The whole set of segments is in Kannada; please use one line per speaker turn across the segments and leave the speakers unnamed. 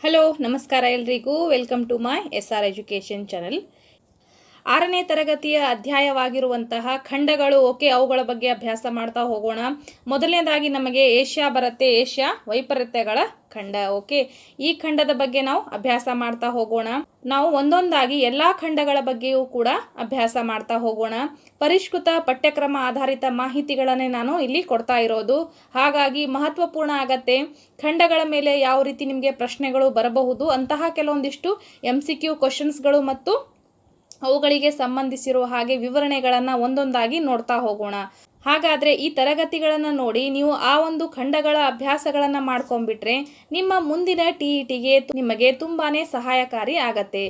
ಹಲೋ ನಮಸ್ಕಾರ ಎಲ್ರಿಗೂ welcome to my SR education channel. 6ನೇ ತರಗತಿಯ ಅಧ್ಯಾಯವಾಗಿರುವಂತಹ ಖಂಡಗಳು. ಓಕೆ, ಅವುಗಳ ಬಗ್ಗೆ ಅಭ್ಯಾಸ ಮಾಡ್ತಾ ಹೋಗೋಣ. ಮೊದಲನೇದಾಗಿ ನಮಗೆ ಏಷ್ಯಾ ಬರುತ್ತೆ. ಏಷ್ಯಾ ವೈಪರೀತ್ಯಗಳ ಖಂಡ. ಓಕೆ, ಈ ಖಂಡದ ಬಗ್ಗೆ ನಾವು ಅಭ್ಯಾಸ ಮಾಡ್ತಾ ಹೋಗೋಣ. ನಾವು ಒಂದೊಂದಾಗಿ ಎಲ್ಲಾ ಖಂಡಗಳ ಬಗ್ಗೆಯೂ ಕೂಡ ಅಭ್ಯಾಸ ಮಾಡ್ತಾ ಹೋಗೋಣ. ಪರಿಷ್ಕೃತ ಪಠ್ಯಕ್ರಮ ಆಧಾರಿತ ಮಾಹಿತಿಗಳನ್ನೇ ನಾನು ಇಲ್ಲಿ ಕೊಡ್ತಾ ಇರೋದು, ಹಾಗಾಗಿ ಮಹತ್ವಪೂರ್ಣ ಆಗತ್ತೆ. ಖಂಡಗಳ ಮೇಲೆ ಯಾವ ರೀತಿ ನಿಮಗೆ ಪ್ರಶ್ನೆಗಳು ಬರಬಹುದು, ಅಂತಹ ಕೆಲವೊಂದಿಷ್ಟು MCQ ಕ್ವಶನ್ಸ್ಗಳು ಮತ್ತು ಅವುಗಳಿಗೆ ಸಂಬಂಧಿಸಿರುವ ಹಾಗೆ ವಿವರಣೆಗಳನ್ನು ಒಂದೊಂದಾಗಿ ನೋಡ್ತಾ ಹೋಗೋಣ. ಹಾಗಾದರೆ ಈ ತರಗತಿಗಳನ್ನು ನೋಡಿ ನೀವು ಆ ಒಂದು ಖಂಡಗಳ ಅಭ್ಯಾಸಗಳನ್ನು ಮಾಡ್ಕೊಂಡ್ಬಿಟ್ರೆ ನಿಮ್ಮ ಮುಂದಿನ TETಗೆ ನಿಮಗೆ ತುಂಬಾ ಸಹಾಯಕಾರಿ ಆಗತ್ತೆ.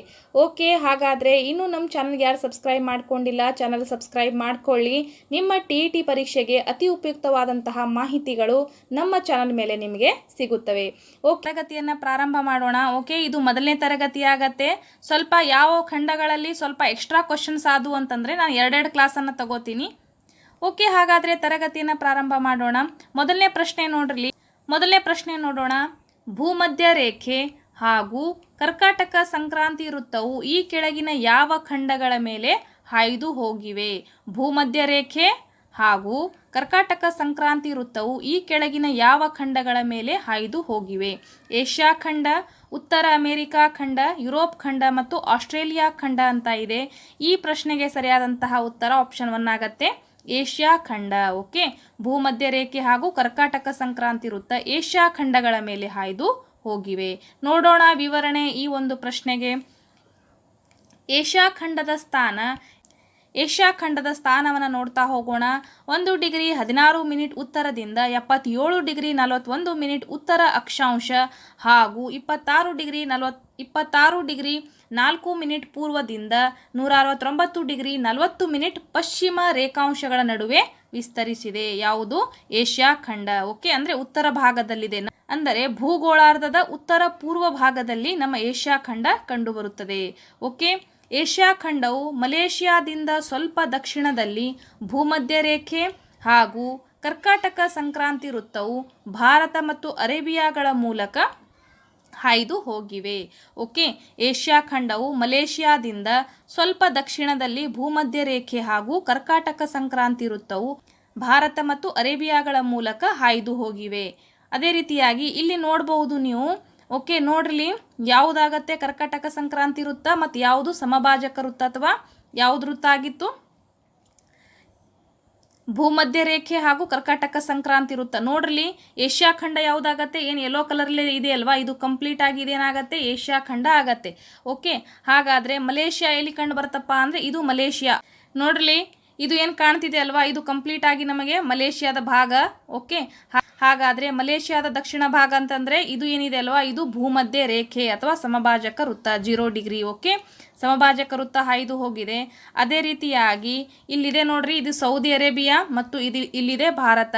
ಓಕೆ, ಹಾಗಾದರೆ ಇನ್ನೂ ನಮ್ಮ ಚಾನಲ್ಗೆ ಯಾರು ಸಬ್ಸ್ಕ್ರೈಬ್ ಮಾಡ್ಕೊಂಡಿಲ್ಲ, ಚಾನಲ್ ಸಬ್ಸ್ಕ್ರೈಬ್ ಮಾಡ್ಕೊಳ್ಳಿ. ನಿಮ್ಮ TET ಪರೀಕ್ಷೆಗೆ ಅತಿ ಉಪಯುಕ್ತವಾದಂತಹ ಮಾಹಿತಿಗಳು ನಮ್ಮ ಚಾನಲ್ ಮೇಲೆ ನಿಮಗೆ ಸಿಗುತ್ತವೆ. ಓಕೆ, ತರಗತಿಯನ್ನು ಪ್ರಾರಂಭ ಮಾಡೋಣ. ಓಕೆ, ಇದು ಮೊದಲನೇ ತರಗತಿ ಆಗತ್ತೆ. ಸ್ವಲ್ಪ ಯಾವ ಖಂಡಗಳಲ್ಲಿ ಸ್ವಲ್ಪ ಎಕ್ಸ್ಟ್ರಾ ಕ್ವಶನ್ಸ್ ಆದವು ಅಂತಂದರೆ ನಾನು 2 ಕ್ಲಾಸನ್ನು ತಗೋತೀನಿ. ಓಕೆ, ಹಾಗಾದರೆ ತರಗತಿಯನ್ನು ಪ್ರಾರಂಭ ಮಾಡೋಣ. ಮೊದಲನೇ ಪ್ರಶ್ನೆ ನೋಡೋಣ. ಭೂಮಧ್ಯ ರೇಖೆ ಹಾಗೂ ಕರ್ಕಾಟಕ ಸಂಕ್ರಾಂತಿ ವೃತ್ತವು ಈ ಕೆಳಗಿನ ಯಾವ ಖಂಡಗಳ ಮೇಲೆ ಹಾಯ್ದು ಹೋಗಿವೆ? ಭೂಮಧ್ಯ ರೇಖೆ ಹಾಗೂ ಕರ್ಕಾಟಕ ಸಂಕ್ರಾಂತಿ ವೃತ್ತವು ಈ ಕೆಳಗಿನ ಯಾವ ಖಂಡಗಳ ಮೇಲೆ ಹಾಯ್ದು ಹೋಗಿವೆ? ಏಷ್ಯಾ ಖಂಡ, ಉತ್ತರ ಅಮೆರಿಕಾ ಖಂಡ, ಯುರೋಪ್ ಖಂಡ ಮತ್ತು ಆಸ್ಟ್ರೇಲಿಯಾ ಖಂಡ ಅಂತ ಇದೆ. ಈ ಪ್ರಶ್ನೆಗೆ ಸರಿಯಾದಂತಹ ಉತ್ತರ ಆಪ್ಷನ್ 1 ಆಗತ್ತೆ, ಏಷ್ಯಾ ಖಂಡ. ಓಕೆ, ಭೂಮಧ್ಯ ರೇಖೆ ಹಾಗೂ ಕರ್ಕಾಟಕ ಸಂಕ್ರಾಂತಿ ವೃತ್ತ ಏಷ್ಯಾ ಖಂಡಗಳ ಮೇಲೆ ಹಾಯ್ದು ಹೋಗಿವೆ. ನೋಡೋಣ ವಿವರಣೆ ಈ ಒಂದು ಪ್ರಶ್ನೆಗೆ. ಏಷ್ಯಾ ಖಂಡದ ಸ್ಥಾನವನ್ನು ನೋಡ್ತಾ ಹೋಗೋಣ. 1 ಡಿಗ್ರಿ 16 ಮಿನಿಟ್ ಉತ್ತರದಿಂದ 77 ಡಿಗ್ರಿ 41 ಮಿನಿಟ್ ಉತ್ತರ ಅಕ್ಷಾಂಶ ಹಾಗೂ 26 ಡಿಗ್ರಿ 4 ಮಿನಿಟ್ ಪೂರ್ವದಿಂದ 169 ಡಿಗ್ರಿ 40 ಮಿನಿಟ್ ಪಶ್ಚಿಮ ರೇಖಾಂಶಗಳ ನಡುವೆ ವಿಸ್ತರಿಸಿದೆ. ಯಾವುದು? ಏಷ್ಯಾ ಖಂಡ. ಓಕೆ, ಅಂದರೆ ಉತ್ತರ ಭಾಗದಲ್ಲಿದೆ. ಅಂದರೆ ಭೂಗೋಳಾರ್ಧದ ಉತ್ತರ ಪೂರ್ವ ಭಾಗದಲ್ಲಿ ನಮ್ಮ ಏಷ್ಯಾ ಖಂಡ ಕಂಡುಬರುತ್ತದೆ. ಓಕೆ, ಏಷ್ಯಾ ಖಂಡವು ಮಲೇಷಿಯಾದಿಂದ ಸ್ವಲ್ಪ ದಕ್ಷಿಣದಲ್ಲಿ ಭೂಮಧ್ಯ ರೇಖೆ ಹಾಗೂ ಕರ್ಕಾಟಕ ಸಂಕ್ರಾಂತಿ ವೃತ್ತವು ಭಾರತ ಮತ್ತು ಅರೇಬಿಯಾಗಳ ಮೂಲಕ ಹಾಯ್ದು ಹೋಗಿವೆ. ಓಕೆ, ಏಷ್ಯಾ ಖಂಡವು ಮಲೇಷಿಯಾದಿಂದ ಸ್ವಲ್ಪ ದಕ್ಷಿಣದಲ್ಲಿ ಭೂಮಧ್ಯ ರೇಖೆ ಹಾಗೂ ಕರ್ಕಾಟಕ ಸಂಕ್ರಾಂತಿ ವೃತ್ತವು ಭಾರತ ಮತ್ತು ಅರೇಬಿಯಾಗಳ ಮೂಲಕ ಹಾಯ್ದು ಹೋಗಿವೆ. ಅದೇ ರೀತಿಯಾಗಿ ಇಲ್ಲಿ ನೋಡಬಹುದು ನೀವು. ಓಕೆ, ನೋಡ್ರಿ ಯಾವುದಾಗತ್ತೆ ಕರ್ಕಾಟಕ ಸಂಕ್ರಾಂತಿ ವೃತ್ತ ಮತ್ತು ಯಾವುದು ಸಮಭಾಜಕ ವೃತ್ತ ಅಥವಾ ಯಾವುದು ವೃತ್ತ ಆಗಿತ್ತು? ಭೂಮಧ್ಯ ರೇಖೆ ಹಾಗೂ ಕರ್ಕಾಟಕ ಸಂಕ್ರಾಂತಿ ವೃತ್ತ. ನೋಡ್ರಿ ಏಷ್ಯಾ ಖಂಡ ಯಾವುದಾಗತ್ತೆ? ಏನು ಯೆಲ್ಲೋ ಕಲರ್ಲಿ ಇದೆ ಅಲ್ವಾ, ಇದು ಕಂಪ್ಲೀಟ್ ಆಗಿ ಇದೇನಾಗತ್ತೆ? ಏಷ್ಯಾ ಖಂಡ ಆಗತ್ತೆ. ಓಕೆ, ಹಾಗಾದರೆ ಮಲೇಷಿಯಾ ಎಲ್ಲಿ ಕಂಡು ಬರುತ್ತಪ್ಪ ಅಂದರೆ ಇದು ಮಲೇಷಿಯಾ. ನೋಡ್ರಿ ಇದು ಏನು ಕಾಣ್ತಿದೆ ಅಲ್ವಾ, ಇದು ಕಂಪ್ಲೀಟ್ ಆಗಿ ನಮಗೆ ಮಲೇಷಿಯಾದ ಭಾಗ. ಓಕೆ, ಹಾಗಾದರೆ ಮಲೇಷಿಯಾದ ದಕ್ಷಿಣ ಭಾಗ ಅಂತಂದರೆ ಇದು ಏನಿದೆ ಅಲ್ವಾ, ಇದು ಭೂಮಧ್ಯ ರೇಖೆ ಅಥವಾ ಸಮಭಾಜಕ ವೃತ್ತ 0 ಡಿಗ್ರಿ. ಓಕೆ, ಸಮಭಾಜಕ ವೃತ್ತ ಹಾಯ್ದು ಹೋಗಿದೆ. ಅದೇ ರೀತಿಯಾಗಿ ಇಲ್ಲಿದೆ ನೋಡ್ರಿ, ಇದು ಸೌದಿ ಅರೇಬಿಯಾ ಮತ್ತು ಇಲ್ಲಿದೆ ಭಾರತ.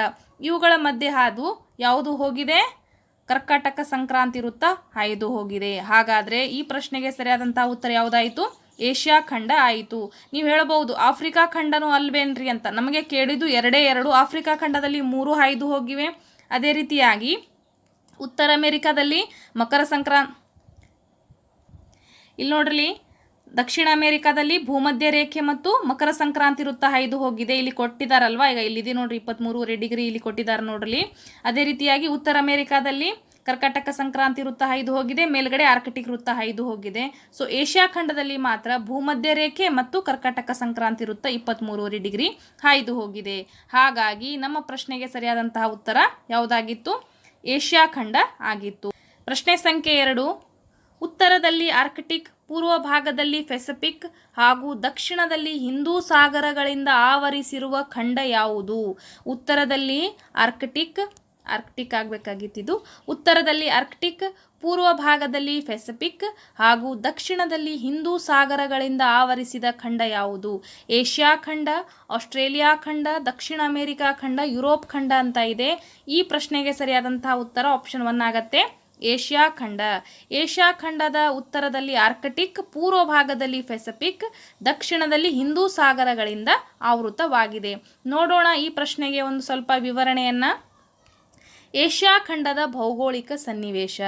ಇವುಗಳ ಮಧ್ಯೆ ಹಾದು ಯಾವುದು ಹೋಗಿದೆ? ಕರ್ಕಾಟಕ ಸಂಕ್ರಾಂತಿ ವೃತ್ತ ಹಾಯ್ದು ಹೋಗಿದೆ. ಹಾಗಾದರೆ ಈ ಪ್ರಶ್ನೆಗೆ ಸರಿಯಾದಂತಹ ಉತ್ತರ ಯಾವುದಾಯಿತು? ಏಷ್ಯಾ ಖಂಡ ಆಯಿತು. ನೀವು ಹೇಳಬಹುದು ಆಫ್ರಿಕಾ ಖಂಡನೂ ಅಲ್ವೇನ್ರಿ ಅಂತ. ನಮಗೆ ಕೇಳಿದ್ದು 2 ಆಫ್ರಿಕಾ ಖಂಡದಲ್ಲಿ 3 ಹಾಯ್ದು ಹೋಗಿವೆ. ಅದೇ ರೀತಿಯಾಗಿ ಉತ್ತರ ಅಮೆರಿಕಾದಲ್ಲಿ ಮಕರ ಸಂಕ್ರಾಂತಿ, ಇಲ್ಲಿ ನೋಡ್ರಿ ದಕ್ಷಿಣ ಅಮೆರಿಕಾದಲ್ಲಿ ಭೂಮಧ್ಯ ರೇಖೆ ಮತ್ತು ಮಕರ ಸಂಕ್ರಾಂತಿ ವೃತ್ತ ಹಾಯ್ದು ಹೋಗಿದೆ. ಇಲ್ಲಿ ಕೊಟ್ಟಿದ್ದಾರಲ್ವಾ, ಈಗ ಇಲ್ಲಿದೆ ನೋಡ್ರಿ 23 ಡಿಗ್ರಿ ಇಲ್ಲಿ ಕೊಟ್ಟಿದ್ದಾರೆ ನೋಡ್ರಿ. ಅದೇ ರೀತಿಯಾಗಿ ಉತ್ತರ ಅಮೆರಿಕಾದಲ್ಲಿ ಕರ್ಕಾಟಕ ಸಂಕ್ರಾಂತಿ ವೃತ್ತ ಹಾಯ್ದು ಹೋಗಿದೆ, ಮೇಲ್ಗಡೆ ಆರ್ಕಿಟಿಕ್ ವೃತ್ತ ಹಾಯ್ದು ಹೋಗಿದೆ. ಸೊ ಏಷ್ಯಾ ಖಂಡದಲ್ಲಿ ಮಾತ್ರ ಭೂಮಧ್ಯ ರೇಖೆ ಮತ್ತು ಕರ್ಕಾಟಕ ಸಂಕ್ರಾಂತಿ ವೃತ್ತ 23 ಡಿಗ್ರಿ ಹಾಯ್ದು ಹೋಗಿದೆ. ಹಾಗಾಗಿ ನಮ್ಮ ಪ್ರಶ್ನೆಗೆ ಸರಿಯಾದಂತಹ ಉತ್ತರ ಯಾವುದಾಗಿತ್ತು? ಏಷ್ಯಾ ಖಂಡ ಆಗಿತ್ತು. ಪ್ರಶ್ನೆ ಸಂಖ್ಯೆ 2. ಉತ್ತರದಲ್ಲಿ ಆರ್ಕಿಟಿಕ್, ಪೂರ್ವ ಭಾಗದಲ್ಲಿ ಪೆಸಿಫಿಕ್ ಹಾಗೂ ದಕ್ಷಿಣದಲ್ಲಿ ಹಿಂದೂ ಸಾಗರಗಳಿಂದ ಆವರಿಸಿರುವ ಖಂಡ ಯಾವುದು? ಉತ್ತರದಲ್ಲಿ ಆರ್ಕಿಟಿಕ್ ಆಗಬೇಕಾಗಿತ್ತು. ಉತ್ತರದಲ್ಲಿ ಆರ್ಕಿಟಿಕ್, ಪೂರ್ವ ಭಾಗದಲ್ಲಿ ಪೆಸಿಫಿಕ್ ಹಾಗೂ ದಕ್ಷಿಣದಲ್ಲಿ ಹಿಂದೂ ಸಾಗರಗಳಿಂದ ಆವರಿಸಿದ ಖಂಡ ಯಾವುದು? ಏಷ್ಯಾ ಖಂಡ, ಆಸ್ಟ್ರೇಲಿಯಾ ಖಂಡ, ದಕ್ಷಿಣ ಅಮೆರಿಕಾ ಖಂಡ, ಯುರೋಪ್ ಖಂಡ ಅಂತ ಇದೆ. ಈ ಪ್ರಶ್ನೆಗೆ ಸರಿಯಾದಂತಹ ಉತ್ತರ ಆಪ್ಷನ್ 1 ಆಗತ್ತೆ, ಏಷ್ಯಾ ಖಂಡ. ಏಷ್ಯಾ ಖಂಡದ ಉತ್ತರದಲ್ಲಿ ಆರ್ಕಿಟಿಕ್, ಪೂರ್ವ ಭಾಗದಲ್ಲಿ ಪೆಸಿಫಿಕ್, ದಕ್ಷಿಣದಲ್ಲಿ ಹಿಂದೂ ಸಾಗರಗಳಿಂದ ಆವೃತವಾಗಿದೆ. ನೋಡೋಣ ಈ ಪ್ರಶ್ನೆಗೆ ಒಂದು ಸ್ವಲ್ಪ ವಿವರಣೆಯನ್ನು. ಏಷ್ಯಾ ಖಂಡದ ಭೌಗೋಳಿಕ ಸನ್ನಿವೇಶ.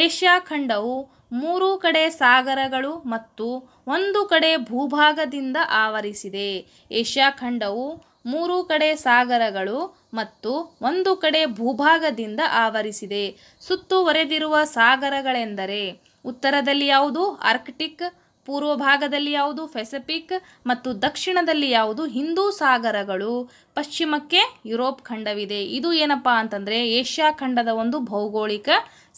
ಏಷ್ಯಾ ಖಂಡವು 3 ಕಡೆ ಸಾಗರಗಳು ಮತ್ತು 1 ಕಡೆ ಭೂಭಾಗದಿಂದ ಆವರಿಸಿದೆ. ಏಷ್ಯಾ ಖಂಡವು 3 ಕಡೆ ಸಾಗರಗಳು ಮತ್ತು 1 ಕಡೆ ಭೂಭಾಗದಿಂದ ಆವರಿಸಿದೆ. ಸುತ್ತುವರೆದಿರುವ ಸಾಗರಗಳೆಂದರೆ ಉತ್ತರದಲ್ಲಿ ಯಾವುದು ಆರ್ಕ್ಟಿಕ್, ಪೂರ್ವ ಭಾಗದಲ್ಲಿ ಯಾವುದು ಪೆಸಿಫಿಕ್ ಮತ್ತು ದಕ್ಷಿಣದಲ್ಲಿ ಯಾವುದು ಹಿಂದೂ ಸಾಗರಗಳು, ಪಶ್ಚಿಮಕ್ಕೆ ಯುರೋಪ್ ಖಂಡವಿದೆ. ಇದು ಏನಪ್ಪಾ ಅಂತಂದರೆ ಏಷ್ಯಾ ಖಂಡದ ಒಂದು ಭೌಗೋಳಿಕ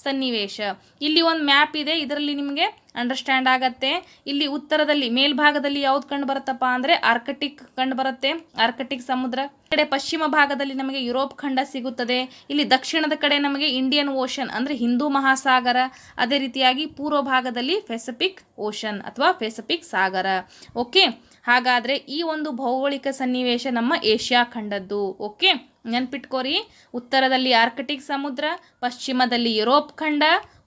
ಸನ್ನಿವೇಶ. ಇಲ್ಲಿ ಒಂದು ಮ್ಯಾಪ್ ಇದೆ, ಇದರಲ್ಲಿ ನಿಮಗೆ ಅಂಡರ್ಸ್ಟ್ಯಾಂಡ್ ಆಗತ್ತೆ. ಇಲ್ಲಿ ಉತ್ತರದಲ್ಲಿ ಮೇಲ್ಭಾಗದಲ್ಲಿ ಯಾವ್ದು ಕಂಡು ಬರುತ್ತಪ್ಪ ಅಂದರೆ ಆರ್ಕಟಿಕ್ ಕಂಡು ಬರುತ್ತೆ, ಆರ್ಕಟಿಕ್ ಸಮುದ್ರ. ಈ ಕಡೆ ಪಶ್ಚಿಮ ಭಾಗದಲ್ಲಿ ನಮಗೆ ಯುರೋಪ್ ಖಂಡ ಸಿಗುತ್ತದೆ. ಇಲ್ಲಿ ದಕ್ಷಿಣದ ಕಡೆ ನಮಗೆ ಇಂಡಿಯನ್ ಓಷನ್ ಅಂದರೆ ಹಿಂದೂ ಮಹಾಸಾಗರ, ಅದೇ ರೀತಿಯಾಗಿ ಪೂರ್ವ ಭಾಗದಲ್ಲಿ ಪೆಸಿಫಿಕ್ ಓಷನ್ ಅಥವಾ ಪೆಸಿಫಿಕ್ ಸಾಗರ. ಓಕೆ, ಹಾಗಾದರೆ ಈ ಒಂದು ಭೌಗೋಳಿಕ ಸನ್ನಿವೇಶ ನಮ್ಮ ಏಷ್ಯಾ ಖಂಡದ್ದು. ಓಕೆ, ನೆನ್ಪಿಟ್ಕೋರಿ, ಉತ್ತರದಲ್ಲಿ ಆರ್ಕಟಿಕ್ ಸಮುದ್ರ, ಪಶ್ಚಿಮದಲ್ಲಿ ಯುರೋಪ್ ಖಂಡ,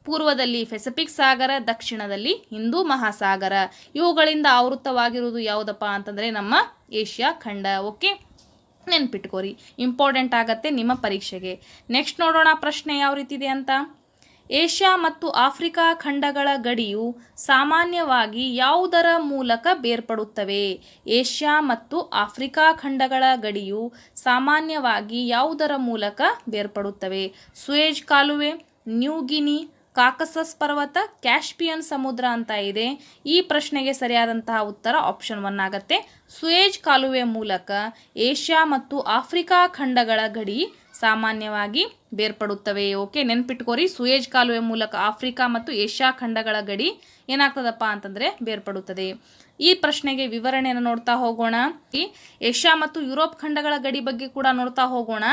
ಪೂರ್ವದಲ್ಲಿ ಪೆಸಿಫಿಕ್ ಸಾಗರ, ದಕ್ಷಿಣದಲ್ಲಿ ಹಿಂದೂ ಮಹಾಸಾಗರ. ಇವುಗಳಿಂದ ಆವೃತವಾಗಿರುವುದು ಯಾವುದಪ್ಪ ಅಂತಂದರೆ ನಮ್ಮ ಏಷ್ಯಾ ಖಂಡ. ಓಕೆ, ನೆನ್ಪಿಟ್ಕೋರಿ, ಇಂಪಾರ್ಟೆಂಟ್ ಆಗತ್ತೆ ನಿಮ್ಮ ಪರೀಕ್ಷೆಗೆ. ನೆಕ್ಸ್ಟ್ ನೋಡೋಣ ಪ್ರಶ್ನೆ ಯಾವ ರೀತಿ ಇದೆ ಅಂತ. ಏಷ್ಯಾ ಮತ್ತು ಆಫ್ರಿಕಾ ಖಂಡಗಳ ಗಡಿಯು ಸಾಮಾನ್ಯವಾಗಿ ಯಾವುದರ ಮೂಲಕ ಬೇರ್ಪಡುತ್ತವೆ? ಏಷ್ಯಾ ಮತ್ತು ಆಫ್ರಿಕಾ ಖಂಡಗಳ ಗಡಿಯು ಸಾಮಾನ್ಯವಾಗಿ ಯಾವುದರ ಮೂಲಕ ಬೇರ್ಪಡುತ್ತವೆ? ಸುಯೇಜ್ ಕಾಲುವೆ, ನ್ಯೂ ಗಿನಿ, ಕಾಕಸಸ್ ಪರ್ವತ, ಕ್ಯಾಸ್ಪಿಯನ್ ಸಮುದ್ರ ಅಂತ ಇದೆ. ಈ ಪ್ರಶ್ನೆಗೆ ಸರಿಯಾದಂತಹ ಉತ್ತರ ಆಪ್ಷನ್ 1 ಆಗುತ್ತೆ. ಸುಯೇಜ್ ಕಾಲುವೆ ಮೂಲಕ ಏಷ್ಯಾ ಮತ್ತು ಆಫ್ರಿಕಾ ಖಂಡಗಳ ಗಡಿ ಸಾಮಾನ್ಯವಾಗಿ ಬೇರ್ಪಡುತ್ತವೆ. ಓಕೆ, ನೆನ್ಪಿಟ್ಕೋರಿ, ಸುಯೇಜ್ ಕಾಲುವೆ ಮೂಲಕ ಆಫ್ರಿಕಾ ಮತ್ತು ಏಷ್ಯಾ ಖಂಡಗಳ ಗಡಿ ಏನಾಗ್ತದಪ್ಪ ಅಂತಂದರೆ ಬೇರ್ಪಡುತ್ತದೆ. ಈ ಪ್ರಶ್ನೆಗೆ ವಿವರಣೆಯನ್ನು ನೋಡ್ತಾ ಹೋಗೋಣ. ಏಷ್ಯಾ ಮತ್ತು ಯುರೋಪ್ ಖಂಡಗಳ ಗಡಿ ಬಗ್ಗೆ ಕೂಡ ನೋಡ್ತಾ ಹೋಗೋಣ.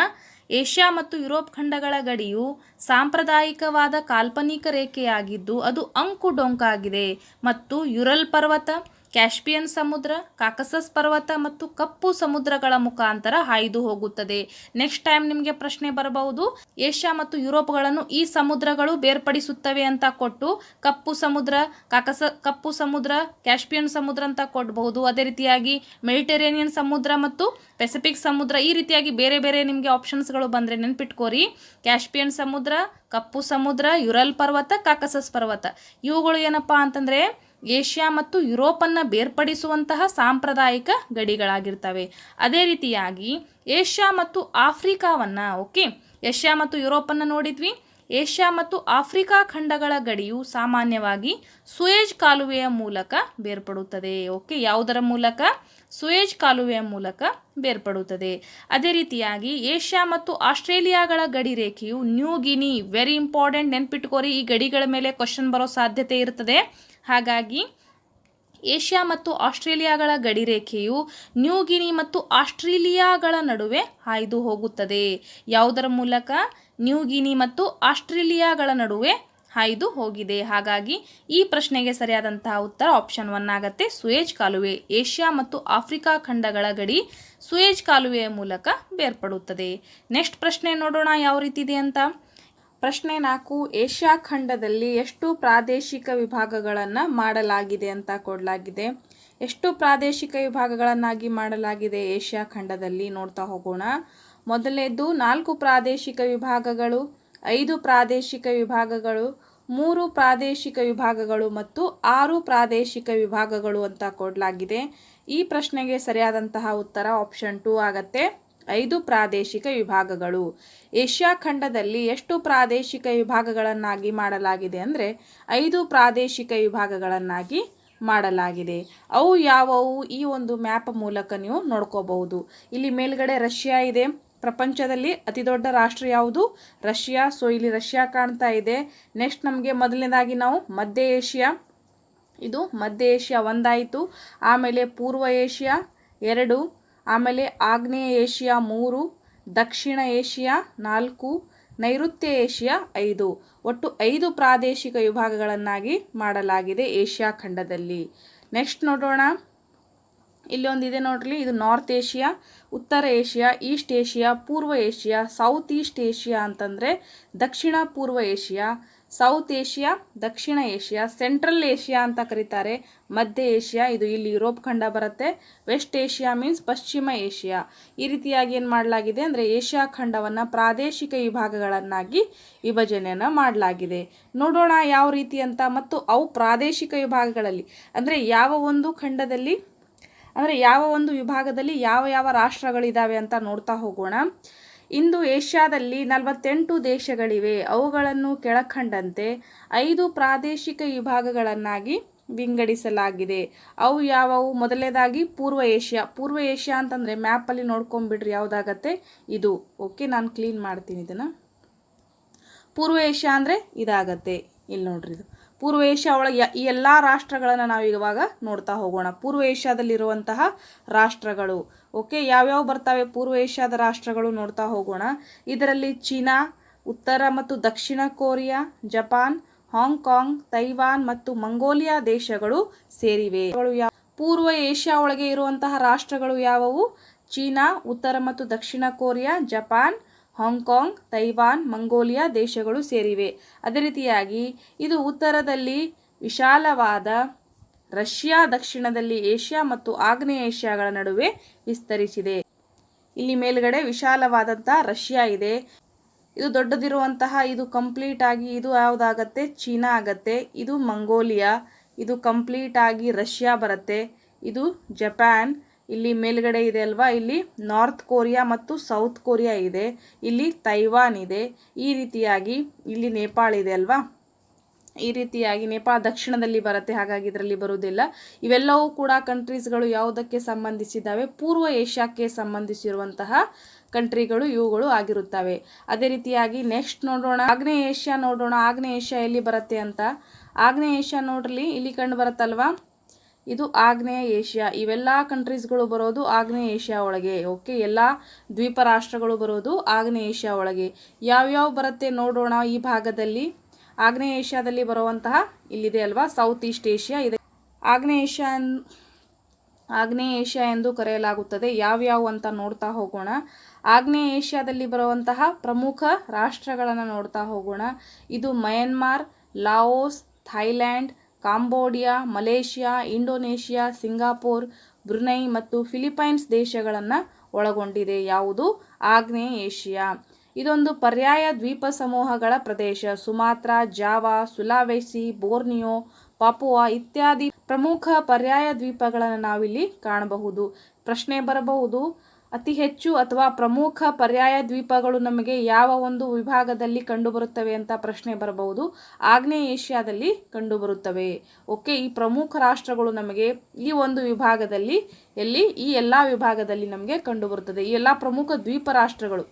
ಏಷ್ಯಾ ಮತ್ತು ಯುರೋಪ್ ಖಂಡಗಳ ಗಡಿಯು ಸಾಂಪ್ರದಾಯಿಕವಾದ ಕಾಲ್ಪನಿಕ ರೇಖೆಯಾಗಿದ್ದು ಅದು ಅಂಕುಡೊಂಕಾಗಿದೆ ಮತ್ತು ಯುರಲ್ ಪರ್ವತ, ಕ್ಯಾಸ್ಪಿಯನ್ ಸಮುದ್ರ, ಕಾಕಸಸ್ ಪರ್ವತ ಮತ್ತು ಕಪ್ಪು ಸಮುದ್ರಗಳ ಮುಖಾಂತರ ಹಾಯ್ದು ಹೋಗುತ್ತದೆ. ನೆಕ್ಸ್ಟ್ ಟೈಮ್ ನಿಮಗೆ ಪ್ರಶ್ನೆ ಬರಬಹುದು, ಏಷ್ಯಾ ಮತ್ತು ಯುರೋಪ್ಗಳನ್ನು ಈ ಸಮುದ್ರಗಳು ಬೇರ್ಪಡಿಸುತ್ತವೆ ಅಂತ ಕೊಟ್ಟು ಕಪ್ಪು ಸಮುದ್ರ, ಕಪ್ಪು ಸಮುದ್ರ, ಕ್ಯಾಸ್ಪಿಯನ್ ಸಮುದ್ರ ಅಂತ ಕೊಡಬಹುದು. ಅದೇ ರೀತಿಯಾಗಿ ಮೆಡಿಟರೇನಿಯನ್ ಸಮುದ್ರ ಮತ್ತು ಪೆಸಿಫಿಕ್ ಸಮುದ್ರ, ಈ ರೀತಿಯಾಗಿ ಬೇರೆ ಬೇರೆ ನಿಮಗೆ ಆಪ್ಷನ್ಸ್ಗಳು ಬಂದರೆ ನೆನ್ಪಿಟ್ಕೋರಿ, ಕ್ಯಾಸ್ಪಿಯನ್ ಸಮುದ್ರ, ಕಪ್ಪು ಸಮುದ್ರ, ಯುರಲ್ ಪರ್ವತ, ಕಾಕಸಸ್ ಪರ್ವತ ಇವುಗಳು ಏನಪ್ಪಾ ಅಂತಂದರೆ ಏಷ್ಯಾ ಮತ್ತು ಯುರೋಪನ್ನು ಬೇರ್ಪಡಿಸುವಂತಹ ಸಾಂಪ್ರದಾಯಿಕ ಗಡಿಗಳಾಗಿರ್ತವೆ. ಅದೇ ರೀತಿಯಾಗಿ ಏಷ್ಯಾ ಮತ್ತು ಆಫ್ರಿಕಾವನ್ನು, ಓಕೆ, ಏಷ್ಯಾ ಮತ್ತು ಯುರೋಪನ್ನು ನೋಡಿದ್ವಿ. ಏಷ್ಯಾ ಮತ್ತು ಆಫ್ರಿಕಾ ಖಂಡಗಳ ಗಡಿಯು ಸಾಮಾನ್ಯವಾಗಿ ಸುಯೇಜ್ ಕಾಲುವೆಯ ಮೂಲಕ ಬೇರ್ಪಡುತ್ತದೆ. ಓಕೆ, ಯಾವುದರ ಮೂಲಕ? ಸುಯೇಜ್ ಕಾಲುವೆಯ ಮೂಲಕ ಬೇರ್ಪಡುತ್ತದೆ. ಅದೇ ರೀತಿಯಾಗಿ ಏಷ್ಯಾ ಮತ್ತು ಆಸ್ಟ್ರೇಲಿಯಾಗಳ ಗಡಿ ರೇಖೆಯು ನ್ಯೂ ಗಿನಿ, ವೆರಿ ಇಂಪಾರ್ಟೆಂಟ್, ನೆನ್ಪಿಟ್ಕೋರಿ, ಈ ಗಡಿಗಳ ಮೇಲೆ ಕ್ವಶನ್ ಬರೋ ಸಾಧ್ಯತೆ ಇರ್ತದೆ. ಹಾಗಾಗಿ ಏಷ್ಯಾ ಮತ್ತು ಆಸ್ಟ್ರೇಲಿಯಾಗಳ ಗಡಿರೇಖೆಯು ನ್ಯೂ ಗಿನಿ ಮತ್ತು ಆಸ್ಟ್ರೇಲಿಯಾಗಳ ನಡುವೆ ಹಾಯ್ದು ಹೋಗುತ್ತದೆ. ಯಾವುದರ ಮೂಲಕ? ನ್ಯೂ ಗಿನಿ ಮತ್ತು ಆಸ್ಟ್ರೇಲಿಯಾಗಳ ನಡುವೆ ಹಾಯ್ದು ಹೋಗಿದೆ. ಹಾಗಾಗಿ ಈ ಪ್ರಶ್ನೆಗೆ ಸರಿಯಾದಂತಹ ಉತ್ತರ ಆಪ್ಷನ್ 1 ಆಗುತ್ತೆ, ಸುಯೇಜ್ ಕಾಲುವೆ. ಏಷ್ಯಾ ಮತ್ತು ಆಫ್ರಿಕಾ ಖಂಡಗಳ ಗಡಿ ಸುಯೇಜ್ ಕಾಲುವೆಯ ಮೂಲಕ ಬೇರ್ಪಡುತ್ತದೆ. ನೆಕ್ಸ್ಟ್ ಪ್ರಶ್ನೆ ನೋಡೋಣ ಯಾವ ರೀತಿ ಇದೆ ಅಂತ. ಪ್ರಶ್ನೆ 4, ಏಷ್ಯಾ ಖಂಡದಲ್ಲಿ ಎಷ್ಟು ಪ್ರಾದೇಶಿಕ ವಿಭಾಗಗಳನ್ನು ಮಾಡಲಾಗಿದೆ ಅಂತ ಕೊಡಲಾಗಿದೆ. ಎಷ್ಟು ಪ್ರಾದೇಶಿಕ ವಿಭಾಗಗಳನ್ನಾಗಿ ಮಾಡಲಾಗಿದೆ ಏಷ್ಯಾ ಖಂಡದಲ್ಲಿ ನೋಡ್ತಾ ಹೋಗೋಣ. ಮೊದಲನೇದು 4 ಪ್ರಾದೇಶಿಕ ವಿಭಾಗಗಳು, 5 ಪ್ರಾದೇಶಿಕ ವಿಭಾಗಗಳು, 3 ಪ್ರಾದೇಶಿಕ ವಿಭಾಗಗಳು ಮತ್ತು 6 ಪ್ರಾದೇಶಿಕ ವಿಭಾಗಗಳು ಅಂತ ಕೊಡಲಾಗಿದೆ. ಈ ಪ್ರಶ್ನೆಗೆ ಸರಿಯಾದಂತಹ ಉತ್ತರ ಆಪ್ಷನ್ 2 ಆಗುತ್ತೆ, 5 ಪ್ರಾದೇಶಿಕ ವಿಭಾಗಗಳು. ಏಷ್ಯಾ ಖಂಡದಲ್ಲಿ ಎಷ್ಟು ಪ್ರಾದೇಶಿಕ ವಿಭಾಗಗಳನ್ನಾಗಿ ಮಾಡಲಾಗಿದೆ ಅಂದರೆ 5 ಪ್ರಾದೇಶಿಕ ವಿಭಾಗಗಳನ್ನಾಗಿ ಮಾಡಲಾಗಿದೆ. ಅವು ಯಾವುವು ಈ ಒಂದು ಮ್ಯಾಪ್ ಮೂಲಕ ನೀವು ನೋಡ್ಕೋಬಹುದು. ಇಲ್ಲಿ ಮೇಲ್ಗಡೆ ರಷ್ಯಾ ಇದೆ, ಪ್ರಪಂಚದಲ್ಲಿ ಅತಿ ದೊಡ್ಡ ರಾಷ್ಟ್ರ ಯಾವುದು? ರಷ್ಯಾ. ಸೊ ಇಲ್ಲಿ ರಷ್ಯಾ ಕಾಣ್ತಾ ಇದೆ. ನೆಕ್ಸ್ಟ್ ನಮಗೆ ಮೊದಲನೇದಾಗಿ ನಾವು ಮಧ್ಯ ಏಷ್ಯಾ, ಇದು ಮಧ್ಯ ಏಷ್ಯಾ ಒಂದಾಯಿತು. ಆಮೇಲೆ ಪೂರ್ವ ಏಷ್ಯಾ 2, ಆಮೇಲೆ ಆಗ್ನೇಯ ಏಷ್ಯಾ 3, ದಕ್ಷಿಣ ಏಷ್ಯಾ 4, ನೈಋತ್ಯ ಏಷ್ಯಾ 5. ಒಟ್ಟು 5 ಪ್ರಾದೇಶಿಕ ವಿಭಾಗಗಳನ್ನಾಗಿ ಮಾಡಲಾಗಿದೆ ಏಷ್ಯಾ ಖಂಡದಲ್ಲಿ. ನೆಕ್ಸ್ಟ್ ನೋಡೋಣ, ಇಲ್ಲಿ ಒಂದಿದೆ ನೋಡ್ರಿ, ಇದು ನಾರ್ತ್ ಏಷ್ಯಾ, ಉತ್ತರ ಏಷ್ಯಾ, ಈಸ್ಟ್ ಏಷ್ಯಾ, ಪೂರ್ವ ಏಷ್ಯಾ, ಸೌತ್ ಈಸ್ಟ್ ಏಷ್ಯಾ ಅಂತಂದರೆ ದಕ್ಷಿಣ ಪೂರ್ವ ಏಷ್ಯಾ, ಸೌತ್ ಏಷ್ಯಾ, ದಕ್ಷಿಣ ಏಷ್ಯಾ, ಸೆಂಟ್ರಲ್ ಏಷ್ಯಾ ಅಂತ ಕರೀತಾರೆ, ಮಧ್ಯ ಏಷ್ಯಾ ಇದು ಇಲ್ಲಿ ಯುರೋಪ್ ಖಂಡ ಬರುತ್ತೆ, ವೆಸ್ಟ್ ಏಷ್ಯಾ ಮೀನ್ಸ್ ಪಶ್ಚಿಮ ಏಷ್ಯಾ. ಈ ರೀತಿಯಾಗಿ ಏನು ಮಾಡಲಾಗಿದೆ ಅಂದರೆ ಏಷ್ಯಾ ಖಂಡವನ್ನು ಪ್ರಾದೇಶಿಕ ವಿಭಾಗಗಳನ್ನಾಗಿ ವಿಭಜನೆಯನ್ನು ಮಾಡಲಾಗಿದೆ. ನೋಡೋಣ ಯಾವ ರೀತಿ ಅಂತ. ಮತ್ತು ಅವು ಪ್ರಾದೇಶಿಕ ವಿಭಾಗಗಳಲ್ಲಿ ಅಂದರೆ ಯಾವ ಒಂದು ಖಂಡದಲ್ಲಿ ಅಂದರೆ ಯಾವ ಒಂದು ವಿಭಾಗದಲ್ಲಿ ಯಾವ ಯಾವ ರಾಷ್ಟ್ರಗಳಿದ್ದಾವೆ ಅಂತ ನೋಡ್ತಾ ಹೋಗೋಣ. ಇಂದು ಏಷ್ಯಾದಲ್ಲಿ 48 ದೇಶಗಳಿವೆ. ಅವುಗಳನ್ನು ಕೆಳಕಂಡಂತೆ 5 ಪ್ರಾದೇಶಿಕ ವಿಭಾಗಗಳನ್ನಾಗಿ ವಿಂಗಡಿಸಲಾಗಿದೆ. ಅವು ಯಾವುವು? ಮೊದಲನೇದಾಗಿ ಪೂರ್ವ ಏಷ್ಯಾ. ಪೂರ್ವ ಏಷ್ಯಾ ಅಂತಂದರೆ ಮ್ಯಾಪಲ್ಲಿ ನೋಡ್ಕೊಂಬಿಡ್ರಿ ಯಾವುದಾಗತ್ತೆ ಇದು. ಓಕೆ, ನಾನು ಕ್ಲೀನ್ ಮಾಡ್ತೀನಿ ಇದನ್ನು. ಪೂರ್ವ ಏಷ್ಯಾ ಅಂದರೆ ಇದಾಗತ್ತೆ, ಇಲ್ಲಿ ನೋಡ್ರಿ ಇದು ಪೂರ್ವ ಏಷ್ಯಾ ಒಳಗೆ ಈ ಎಲ್ಲ ರಾಷ್ಟ್ರಗಳನ್ನು ನಾವು ಇವಾಗ ನೋಡ್ತಾ ಹೋಗೋಣ. ಪೂರ್ವ ಏಷ್ಯಾದಲ್ಲಿರುವಂತಹ ರಾಷ್ಟ್ರಗಳು. ಓಕೆ, ಯಾವ್ಯಾವ ಬರ್ತವೆ ಪೂರ್ವ ಏಷ್ಯಾದ ರಾಷ್ಟ್ರಗಳು ನೋಡ್ತಾ ಹೋಗೋಣ. ಇದರಲ್ಲಿ ಚೀನಾ, ಉತ್ತರ ಮತ್ತು ದಕ್ಷಿಣ ಕೊರಿಯಾ, ಜಪಾನ್, ಹಾಂಗ್ಕಾಂಗ್, ತೈವಾನ್ ಮತ್ತು ಮಂಗೋಲಿಯಾ ದೇಶಗಳು ಸೇರಿವೆ. ಪೂರ್ವ ಏಷ್ಯಾ ಒಳಗೆ ಇರುವಂತಹ ರಾಷ್ಟ್ರಗಳು ಯಾವುವು? ಚೀನಾ, ಉತ್ತರ ಮತ್ತು ದಕ್ಷಿಣ Korea, Japan, Hong Kong, Taiwan, Mongolia ದೇಶಗಳು ಸೇರಿವೆ. ಅದೇ ರೀತಿಯಾಗಿ ಇದು ಉತ್ತರದಲ್ಲಿ ವಿಶಾಲವಾದ ರಷ್ಯಾ, ದಕ್ಷಿಣದಲ್ಲಿ ಏಷ್ಯಾ ಮತ್ತು ಆಗ್ನೇಯ ಏಷ್ಯಾಗಳ ನಡುವೆ ವಿಸ್ತರಿಸಿದೆ. ಇಲ್ಲಿ ಮೇಲ್ಗಡೆ ವಿಶಾಲವಾದಂಥ ರಷ್ಯಾ ಇದೆ. ಇದು ದೊಡ್ಡದಿರುವಂತಹ ಇದು ಕಂಪ್ಲೀಟ್ ಆಗಿ ಇದು ಯಾವುದಾಗತ್ತೆ? ಚೀನಾ ಆಗತ್ತೆ. ಇದು ಮಂಗೋಲಿಯಾ, ಇದು ಕಂಪ್ಲೀಟ್ ಆಗಿ ರಷ್ಯಾ ಬರುತ್ತೆ. ಇದು ಜಪಾನ್, ಇಲ್ಲಿ ಮೇಲ್ಗಡೆ ಇದೆ ಅಲ್ವಾ, ಇಲ್ಲಿ ನಾರ್ತ್ ಕೊರಿಯಾ ಮತ್ತು ಸೌತ್ ಕೊರಿಯಾ ಇದೆ. ಇಲ್ಲಿ ತೈವಾನ್ ಇದೆ. ಈ ರೀತಿಯಾಗಿ ಇಲ್ಲಿ ನೇಪಾಳ ಇದೆ ಅಲ್ವಾ, ಈ ರೀತಿಯಾಗಿ ನೇಪಾಳ ದಕ್ಷಿಣದಲ್ಲಿ ಬರುತ್ತೆ, ಹಾಗಾಗಿ ಇದರಲ್ಲಿ ಬರುವುದಿಲ್ಲ. ಇವೆಲ್ಲವೂ ಕೂಡ ಕಂಟ್ರೀಸ್ಗಳು ಯಾವುದಕ್ಕೆ ಸಂಬಂಧಿಸಿದ್ದಾವೆ? ಪೂರ್ವ ಏಷ್ಯಾಕ್ಕೆ ಸಂಬಂಧಿಸಿರುವಂತಹ ಕಂಟ್ರಿಗಳು ಇವುಗಳು ಆಗಿರುತ್ತವೆ. ಅದೇ ರೀತಿಯಾಗಿ ನೆಕ್ಸ್ಟ್ ನೋಡೋಣ, ಆಗ್ನೇಯ ಏಷ್ಯಾ ನೋಡೋಣ. ಆಗ್ನೇಯ ಏಷ್ಯಾ ಎಲ್ಲಿ ಬರುತ್ತೆ ಅಂತ. ಆಗ್ನೇಯ ಏಷ್ಯಾ ನೋಡ್ರಿ, ಇಲ್ಲಿ ಕಂಡು ಬರುತ್ತಲ್ವಾ, ಇದು ಆಗ್ನೇಯ ಏಷ್ಯಾ. ಇವೆಲ್ಲ ಕಂಟ್ರೀಸ್ಗಳು ಬರೋದು ಆಗ್ನೇಯ ಏಷ್ಯಾ ಒಳಗೆ. ಓಕೆ, ಎಲ್ಲ ದ್ವೀಪ ರಾಷ್ಟ್ರಗಳು ಬರೋದು ಆಗ್ನೇಯ ಏಷ್ಯಾ ಒಳಗೆ. ಯಾವ್ಯಾವ ಬರುತ್ತೆ ನೋಡೋಣ ಈ ಭಾಗದಲ್ಲಿ. ಆಗ್ನೇಯ ಏಷ್ಯಾದಲ್ಲಿ ಬರುವಂತಹ ಇಲ್ಲಿದೆ ಅಲ್ವಾ, ಸೌತ್ ಈಸ್ಟ್ ಏಷ್ಯಾ ಇದೆ. ಆಗ್ನೇಯ ಏಷ್ಯಾ ಎಂದು ಕರೆಯಲಾಗುತ್ತದೆ. ಯಾವ್ಯಾವು ಅಂತ ನೋಡ್ತಾ ಹೋಗೋಣ. ಆಗ್ನೇಯ ಏಷ್ಯಾದಲ್ಲಿ ಬರುವಂತಹ ಪ್ರಮುಖ ರಾಷ್ಟ್ರಗಳನ್ನು ನೋಡ್ತಾ ಹೋಗೋಣ. ಇದು Myanmar, Laos, Thailand, Cambodia, Malaysia, Indonesia, Singapore, Brunei ಮತ್ತು ಫಿಲಿಪೈನ್ಸ್ ದೇಶಗಳನ್ನು ಒಳಗೊಂಡಿದೆ. ಯಾವುದು? ಆಗ್ನೇಯ ಏಷ್ಯಾ. ಇದೊಂದು ಪರ್ಯಾಯ ದ್ವೀಪ ಸಮೂಹಗಳ ಪ್ರದೇಶ. ಸುಮಾತ್ರ, ಜಾವಾ, ಸುಲಾವೆಸಿ, ಬೋರ್ನಿಯೋ, ಪಾಪುವಾ ಇತ್ಯಾದಿ ಪ್ರಮುಖ ಪರ್ಯಾಯ ದ್ವೀಪಗಳನ್ನು ನಾವಿಲ್ಲಿ ಕಾಣಬಹುದು. ಪ್ರಶ್ನೆ ಬರಬಹುದು, ಅತಿ ಹೆಚ್ಚು ಅಥವಾ ಪ್ರಮುಖ ಪರ್ಯಾಯ ದ್ವೀಪಗಳು ನಮಗೆ ಯಾವ ಒಂದು ವಿಭಾಗದಲ್ಲಿ ಕಂಡುಬರುತ್ತವೆ ಅಂತ ಪ್ರಶ್ನೆ ಬರಬಹುದು. ಆಗ್ನೇಯ ಏಷ್ಯಾದಲ್ಲಿ ಕಂಡುಬರುತ್ತವೆ. ಓಕೆ, ಈ ಪ್ರಮುಖ ರಾಷ್ಟ್ರಗಳು ನಮಗೆ ಈ ಒಂದು ವಿಭಾಗದಲ್ಲಿ ಈ ಎಲ್ಲ ವಿಭಾಗದಲ್ಲಿ ನಮಗೆ ಕಂಡುಬರುತ್ತದೆ. ಈ ಎಲ್ಲ ಪ್ರಮುಖ ದ್ವೀಪ ರಾಷ್ಟ್ರಗಳು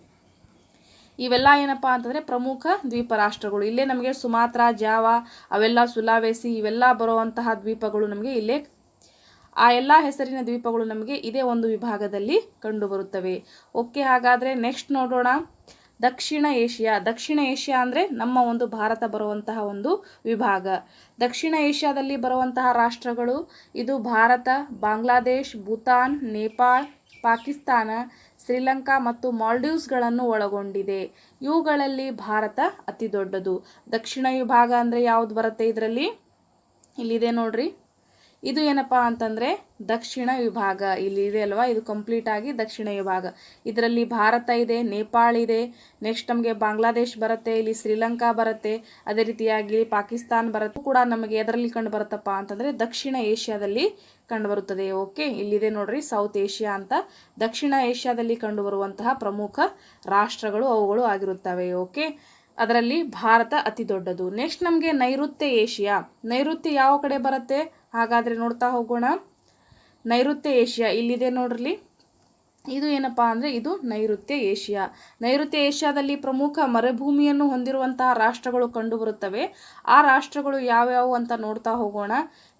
ಇವೆಲ್ಲ ಏನಪ್ಪ ಅಂತಂದರೆ ಪ್ರಮುಖ ದ್ವೀಪ ರಾಷ್ಟ್ರಗಳು. ಇಲ್ಲೇ ನಮಗೆ ಸುಮಾತ್ರ, ಜಾವಾ, ಅವೆಲ್ಲ ಸುಲಾವೆಸಿ ಇವೆಲ್ಲ ಬರುವಂತಹ ದ್ವೀಪಗಳು ನಮಗೆ ಇಲ್ಲೇ ಆ ಎಲ್ಲ ಹೆಸರಿನ ದ್ವೀಪಗಳು ನಮಗೆ ಇದೇ ಒಂದು ವಿಭಾಗದಲ್ಲಿ ಕಂಡುಬರುತ್ತವೆ. ಓಕೆ, ಹಾಗಾದರೆ ನೆಕ್ಸ್ಟ್ ನೋಡೋಣ ದಕ್ಷಿಣ ಏಷ್ಯಾ. ದಕ್ಷಿಣ ಏಷ್ಯಾ ಅಂದರೆ ನಮ್ಮ ಒಂದು ಭಾರತ ಬರುವಂತಹ ಒಂದು ವಿಭಾಗ. ದಕ್ಷಿಣ ಏಷ್ಯಾದಲ್ಲಿ ಬರುವಂತಹ ರಾಷ್ಟ್ರಗಳು ಇದು ಭಾರತ, ಬಾಂಗ್ಲಾದೇಶ್, ಭೂತಾನ್, ನೇಪಾಳ, ಪಾಕಿಸ್ತಾನ, ಶ್ರೀಲಂಕಾ ಮತ್ತು ಮಾಲ್ಡೀವ್ಸ್ಗಳನ್ನು ಒಳಗೊಂಡಿದೆ. ಇವುಗಳಲ್ಲಿ ಭಾರತ ಅತಿ ದೊಡ್ಡದು. ದಕ್ಷಿಣ ವಿಭಾಗ ಅಂದರೆ ಯಾವುದು ಬರುತ್ತೆ ಇದರಲ್ಲಿ? ಇಲ್ಲಿದೆ ನೋಡ್ರಿ, ಇದು ಏನಪ್ಪ ಅಂತಂದರೆ ದಕ್ಷಿಣ ವಿಭಾಗ. ಇಲ್ಲಿ ಇದೆ ಅಲ್ವಾ, ಇದು ಕಂಪ್ಲೀಟ್ ಆಗಿ ದಕ್ಷಿಣ ವಿಭಾಗ. ಇದರಲ್ಲಿ ಭಾರತ ಇದೆ, ನೇಪಾಳ ಇದೆ, ನೆಕ್ಸ್ಟ್ ನಮಗೆ ಬಾಂಗ್ಲಾದೇಶ್ ಬರುತ್ತೆ, ಇಲ್ಲಿ ಶ್ರೀಲಂಕಾ ಬರುತ್ತೆ, ಅದೇ ರೀತಿಯಾಗಿ ಪಾಕಿಸ್ತಾನ್ ಬರುತ್ತೆ ಕೂಡ ನಮಗೆ ಎದರಲ್ಲಿ ಕಂಡು ಬರುತ್ತಪ್ಪ ಅಂತಂದರೆ ದಕ್ಷಿಣ ಏಷ್ಯಾದಲ್ಲಿ ಕಂಡುಬರುತ್ತದೆ. ಓಕೆ, ಇಲ್ಲಿದೆ ನೋಡ್ರಿ ಸೌತ್ ಏಷ್ಯಾ ಅಂತ. ದಕ್ಷಿಣ ಏಷ್ಯಾದಲ್ಲಿ ಕಂಡುಬರುವಂತಹ ಪ್ರಮುಖ ರಾಷ್ಟ್ರಗಳು ಅವುಗಳು ಆಗಿರುತ್ತವೆ. ಓಕೆ, ಅದರಲ್ಲಿ ಭಾರತ ಅತಿ ದೊಡ್ಡದು. ನೆಕ್ಸ್ಟ್ ನಮಗೆ ನೈಋತ್ಯ ಏಷ್ಯಾ. ನೈಋತ್ಯ ಯಾವ ಕಡೆ ಬರುತ್ತೆ ಹಾಗಾದರೆ ನೋಡ್ತಾ ಹೋಗೋಣ. ನೈಋತ್ಯ ಏಷ್ಯಾ ಇಲ್ಲಿದೆ ನೋಡ್ರಿ, ಇದು ಏನಪ್ಪ ಅಂದರೆ ಇದು ನೈಋತ್ಯ ಏಷ್ಯಾ. ನೈಋತ್ಯ ಏಷ್ಯಾದಲ್ಲಿ ಪ್ರಮುಖ ಮರುಭೂಮಿಯನ್ನು ಹೊಂದಿರುವಂತಹ ರಾಷ್ಟ್ರಗಳು ಕಂಡುಬರುತ್ತವೆ. ಆ ರಾಷ್ಟ್ರಗಳು ಯಾವ್ಯಾವು ಅಂತ ನೋಡ್ತಾ ಹೋಗೋಣ.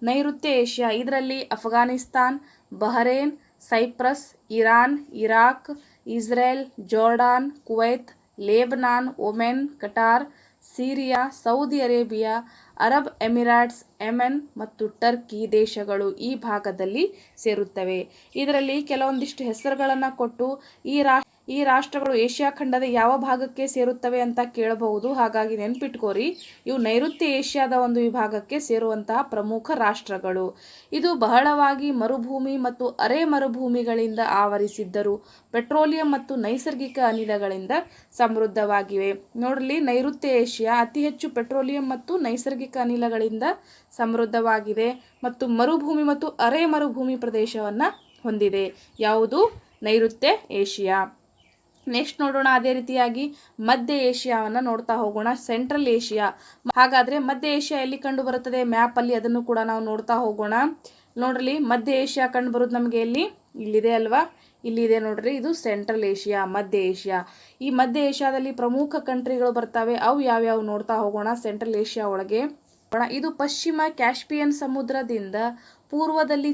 ನೈಋತ್ಯ ಏಷ್ಯಾ ಇದರಲ್ಲಿ Afghanistan, Bahrain, Cyprus, Iran, Iraq, Israel, Jordan, Kuwait, Lebanon, Oman, Qatar, Syria, Saudi Arabia, Arab Emirates, Yemen ಮತ್ತು ಟರ್ಕಿ ದೇಶಗಳು ಈ ಭಾಗದಲ್ಲಿ ಸೇರುತ್ತವೆ. ಇದರಲ್ಲಿ ಕೆಲವೊಂದಿಷ್ಟು ಹೆಸರುಗಳನ್ನು ಕೊಟ್ಟು ಈ ರಾಷ್ಟ್ರಗಳು ಏಷ್ಯಾ ಖಂಡದ ಯಾವ ಭಾಗಕ್ಕೆ ಸೇರುತ್ತವೆ ಅಂತ ಕೇಳಬಹುದು. ಹಾಗಾಗಿ ನೆನ್ಪಿಟ್ಕೋರಿ, ಇವು ನೈಋತ್ಯ ಏಷ್ಯಾದ ಒಂದು ವಿಭಾಗಕ್ಕೆ ಸೇರುವಂತಹ ಪ್ರಮುಖ ರಾಷ್ಟ್ರಗಳು. ಇದು ಬಹಳವಾಗಿ ಮರುಭೂಮಿ ಮತ್ತು ಅರೆ ಮರುಭೂಮಿಗಳಿಂದ ಆವರಿಸಿದ್ದರು ಪೆಟ್ರೋಲಿಯಂ ಮತ್ತು ನೈಸರ್ಗಿಕ ಅನಿಲಗಳಿಂದ ಸಮೃದ್ಧವಾಗಿವೆ. ನೋಡಲಿ, ನೈಋತ್ಯ ಏಷ್ಯಾ ಅತಿ ಹೆಚ್ಚು ಪೆಟ್ರೋಲಿಯಂ ಮತ್ತು ನೈಸರ್ಗಿಕ ಅನಿಲಗಳಿಂದ ಸಮೃದ್ಧವಾಗಿದೆ ಮತ್ತು ಮರುಭೂಮಿ ಮತ್ತು ಅರೆ ಮರುಭೂಮಿ ಪ್ರದೇಶವನ್ನು ಹೊಂದಿದೆ. ಯಾವುದು? ನೈಋತ್ಯ ಏಷ್ಯಾ. ನೆಕ್ಸ್ಟ್ ನೋಡೋಣ, ಅದೇ ರೀತಿಯಾಗಿ ಮಧ್ಯ ಏಷ್ಯಾವನ್ನು ನೋಡ್ತಾ ಹೋಗೋಣ. Central Asia. ಹಾಗಾದರೆ ಮಧ್ಯ ಏಷ್ಯಾ ಎಲ್ಲಿ ಕಂಡು ಬರುತ್ತದೆ? ಮ್ಯಾಪಲ್ಲಿ ಅದನ್ನು ಕೂಡ ನಾವು ನೋಡ್ತಾ ಹೋಗೋಣ. ನೋಡ್ರಿ, ಮಧ್ಯ ಏಷ್ಯಾ ಕಂಡು ಬರೋದು ನಮಗೆ ಇಲ್ಲಿದೆ ಅಲ್ವಾ? ಇಲ್ಲಿದೆ ನೋಡ್ರಿ, ಇದು ಸೆಂಟ್ರಲ್ ಏಷ್ಯಾ, ಮಧ್ಯ ಏಷ್ಯಾ. ಈ ಮಧ್ಯ ಏಷ್ಯಾದಲ್ಲಿ ಪ್ರಮುಖ ಕಂಟ್ರಿಗಳು ಬರ್ತವೆ. ಅವು ಯಾವ್ಯಾವು ನೋಡ್ತಾ ಹೋಗೋಣ. ಸೆಂಟ್ರಲ್ ಏಷ್ಯಾ ಒಳಗೆ ಇದು ಪಶ್ಚಿಮ ಕ್ಯಾಸ್ಪಿಯನ್ ಸಮುದ್ರದಿಂದ ಪೂರ್ವದಲ್ಲಿ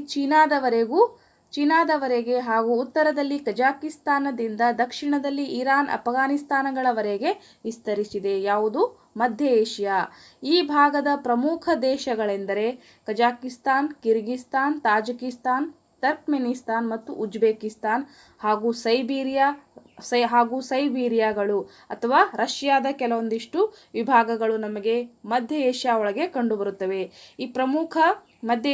ಚೀನಾದವರೆಗೆ ಹಾಗೂ ಉತ್ತರದಲ್ಲಿ ಕಜಾಕಿಸ್ತಾನದಿಂದ ದಕ್ಷಿಣದಲ್ಲಿ ಇರಾನ್ ಅಫ್ಘಾನಿಸ್ತಾನಗಳವರೆಗೆ ವಿಸ್ತರಿಸಿದೆ. ಯಾವುದು? ಮಧ್ಯ ಏಷ್ಯಾ. ಈ ಭಾಗದ ಪ್ರಮುಖ ದೇಶಗಳೆಂದರೆ ಕಜಾಕಿಸ್ತಾನ್, ಕಿರ್ಗಿಸ್ತಾನ್, ತಾಜಿಕಿಸ್ತಾನ್, ಟರ್ಕ್ಮೆನಿಸ್ತಾನ್ ಮತ್ತು ಉಜ್ಬೇಕಿಸ್ತಾನ್ ಹಾಗೂ ಸೈಬೀರಿಯಾಗಳು ಅಥವಾ ರಷ್ಯಾದ ಕೆಲವೊಂದಿಷ್ಟು ವಿಭಾಗಗಳು ನಮಗೆ ಮಧ್ಯ ಏಷ್ಯಾ ಒಳಗೆ ಕಂಡುಬರುತ್ತವೆ. ಈ ಪ್ರಮುಖ ಮಧ್ಯ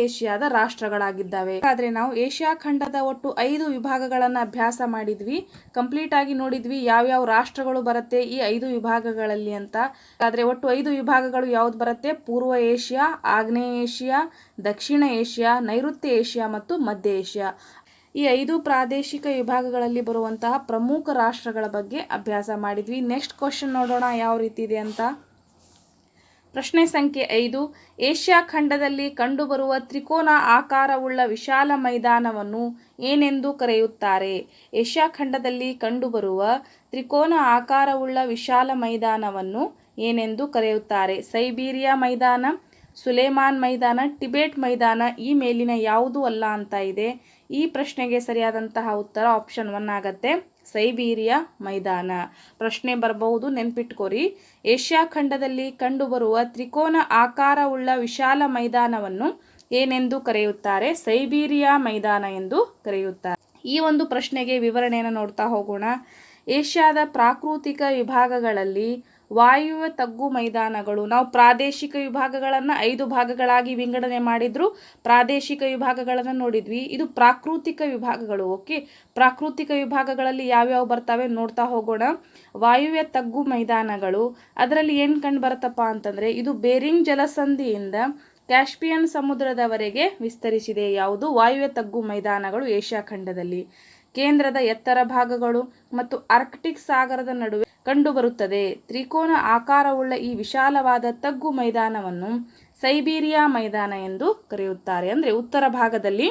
ಏಷ್ಯಾದ ರಾಷ್ಟ್ರಗಳಾಗಿದ್ದಾವೆ. ಹಾಗಾದ್ರೆ ನಾವು ಏಷ್ಯಾ ಖಂಡದ ಒಟ್ಟು 5 ವಿಭಾಗಗಳನ್ನು ಅಭ್ಯಾಸ ಮಾಡಿದ್ವಿ. ಕಂಪ್ಲೀಟ್ ಆಗಿ ನೋಡಿದ್ವಿ ಯಾವ್ಯಾವ ರಾಷ್ಟ್ರಗಳು ಬರುತ್ತೆ ಈ 5 ವಿಭಾಗಗಳಲ್ಲಿ ಅಂತ. ಹಾಗಾದ್ರೆ ಒಟ್ಟು 5 ವಿಭಾಗಗಳು ಯಾವ್ದು ಬರುತ್ತೆ? ಪೂರ್ವ ಏಷ್ಯಾ, ಆಗ್ನೇಯ ಏಷ್ಯಾ, ದಕ್ಷಿಣ ಏಷ್ಯಾ, ನೈಋತ್ಯ ಏಷ್ಯಾ ಮತ್ತು ಮಧ್ಯ ಏಷ್ಯಾ. ಈ 5 ಪ್ರಾದೇಶಿಕ ವಿಭಾಗಗಳಲ್ಲಿ ಬರುವಂತಹ ಪ್ರಮುಖ ರಾಷ್ಟ್ರಗಳ ಬಗ್ಗೆ ಅಭ್ಯಾಸ ಮಾಡಿದ್ವಿ. ನೆಕ್ಸ್ಟ್ ಕ್ವಶನ್ ನೋಡೋಣ ಯಾವ ರೀತಿ ಇದೆ ಅಂತ. ಪ್ರಶ್ನೆ ಸಂಖ್ಯೆ 5. ಏಷ್ಯಾ ಖಂಡದಲ್ಲಿ ಕಂಡುಬರುವ ತ್ರಿಕೋನ ಆಕಾರವುಳ್ಳ ವಿಶಾಲ ಮೈದಾನವನ್ನು ಏನೆಂದು ಕರೆಯುತ್ತಾರೆ? ಏಷ್ಯಾ ಖಂಡದಲ್ಲಿ ಕಂಡುಬರುವ ತ್ರಿಕೋನ ಆಕಾರವುಳ್ಳ ವಿಶಾಲ ಮೈದಾನವನ್ನು ಏನೆಂದು ಕರೆಯುತ್ತಾರೆ? ಸೈಬೀರಿಯಾ ಮೈದಾನ, ಸುಲೇಮಾನ್ ಮೈದಾನ, ಟಿಬೆಟ್ ಮೈದಾನ, ಈ ಮೇಲಿನ ಯಾವುದೂ ಅಲ್ಲ ಅಂತ ಇದೆ. ಈ ಪ್ರಶ್ನೆಗೆ ಸರಿಯಾದಂತಹ ಉತ್ತರ ಆಪ್ಷನ್ 1 ಆಗತ್ತೆ, ಸೈಬೀರಿಯಾ ಮೈದಾನ. ಪ್ರಶ್ನೆ ಬರಬಹುದು, ನೆನ್ಪಿಟ್ಕೋರಿ. ಏಷ್ಯಾ ಖಂಡದಲ್ಲಿ ಕಂಡುಬರುವ ತ್ರಿಕೋನ ಆಕಾರವುಳ್ಳ ವಿಶಾಲ ಮೈದಾನವನ್ನು ಏನೆಂದು ಕರೆಯುತ್ತಾರೆ? ಸೈಬೀರಿಯಾ ಮೈದಾನ ಎಂದು ಕರೆಯುತ್ತಾರೆ. ಈ ಒಂದು ಪ್ರಶ್ನೆಗೆ ವಿವರಣೆಯನ್ನು ನೋಡ್ತಾ ಹೋಗೋಣ. ಏಷ್ಯಾದ ಪ್ರಾಕೃತಿಕ ವಿಭಾಗಗಳಲ್ಲಿ ವಾಯುವ್ಯ ತಗ್ಗು ಮೈದಾನಗಳು, ನಾವು ಪ್ರಾದೇಶಿಕ ವಿಭಾಗಗಳನ್ನು 5 ಭಾಗಗಳಾಗಿ ವಿಂಗಡಣೆ ಮಾಡಿದ್ರು. ಪ್ರಾದೇಶಿಕ ವಿಭಾಗಗಳನ್ನು ನೋಡಿದ್ವಿ. ಇದು ಪ್ರಾಕೃತಿಕ ವಿಭಾಗಗಳು. ಓಕೆ, ಪ್ರಾಕೃತಿಕ ವಿಭಾಗಗಳಲ್ಲಿ ಯಾವ್ಯಾವ ಬರ್ತವೆ ನೋಡ್ತಾ ಹೋಗೋಣ. ವಾಯುವ್ಯ ತಗ್ಗು ಮೈದಾನಗಳು, ಅದರಲ್ಲಿ ಏನು ಕಂಡು ಬರುತ್ತಪ್ಪ ಅಂತಂದರೆ ಇದು ಬೇರಿಂಗ್ ಜಲಸಂಧಿಯಿಂದ ಕ್ಯಾಸ್ಪಿಯನ್ ಸಮುದ್ರದವರೆಗೆ ವಿಸ್ತರಿಸಿದೆ. ಯಾವುದು? ವಾಯುವ್ಯ ತಗ್ಗು ಮೈದಾನಗಳು ಏಷ್ಯಾ ಖಂಡದಲ್ಲಿ. ಕೇಂದ್ರದ ಎತ್ತರ ಭಾಗಗಳು ಮತ್ತು ಆರ್ಕ್ಟಿಕ್ ಸಾಗರದ ನಡುವೆ ಕಂಡುಬರುತ್ತದೆ. ತ್ರಿಕೋನ ಆಕಾರವುಳ್ಳ ಈ ವಿಶಾಲವಾದ ತಗ್ಗು ಮೈದಾನವನ್ನು ಸೈಬೀರಿಯಾ ಮೈದಾನ ಎಂದು ಕರೆಯುತ್ತಾರೆ. ಅಂದರೆ ಉತ್ತರ ಭಾಗದಲ್ಲಿ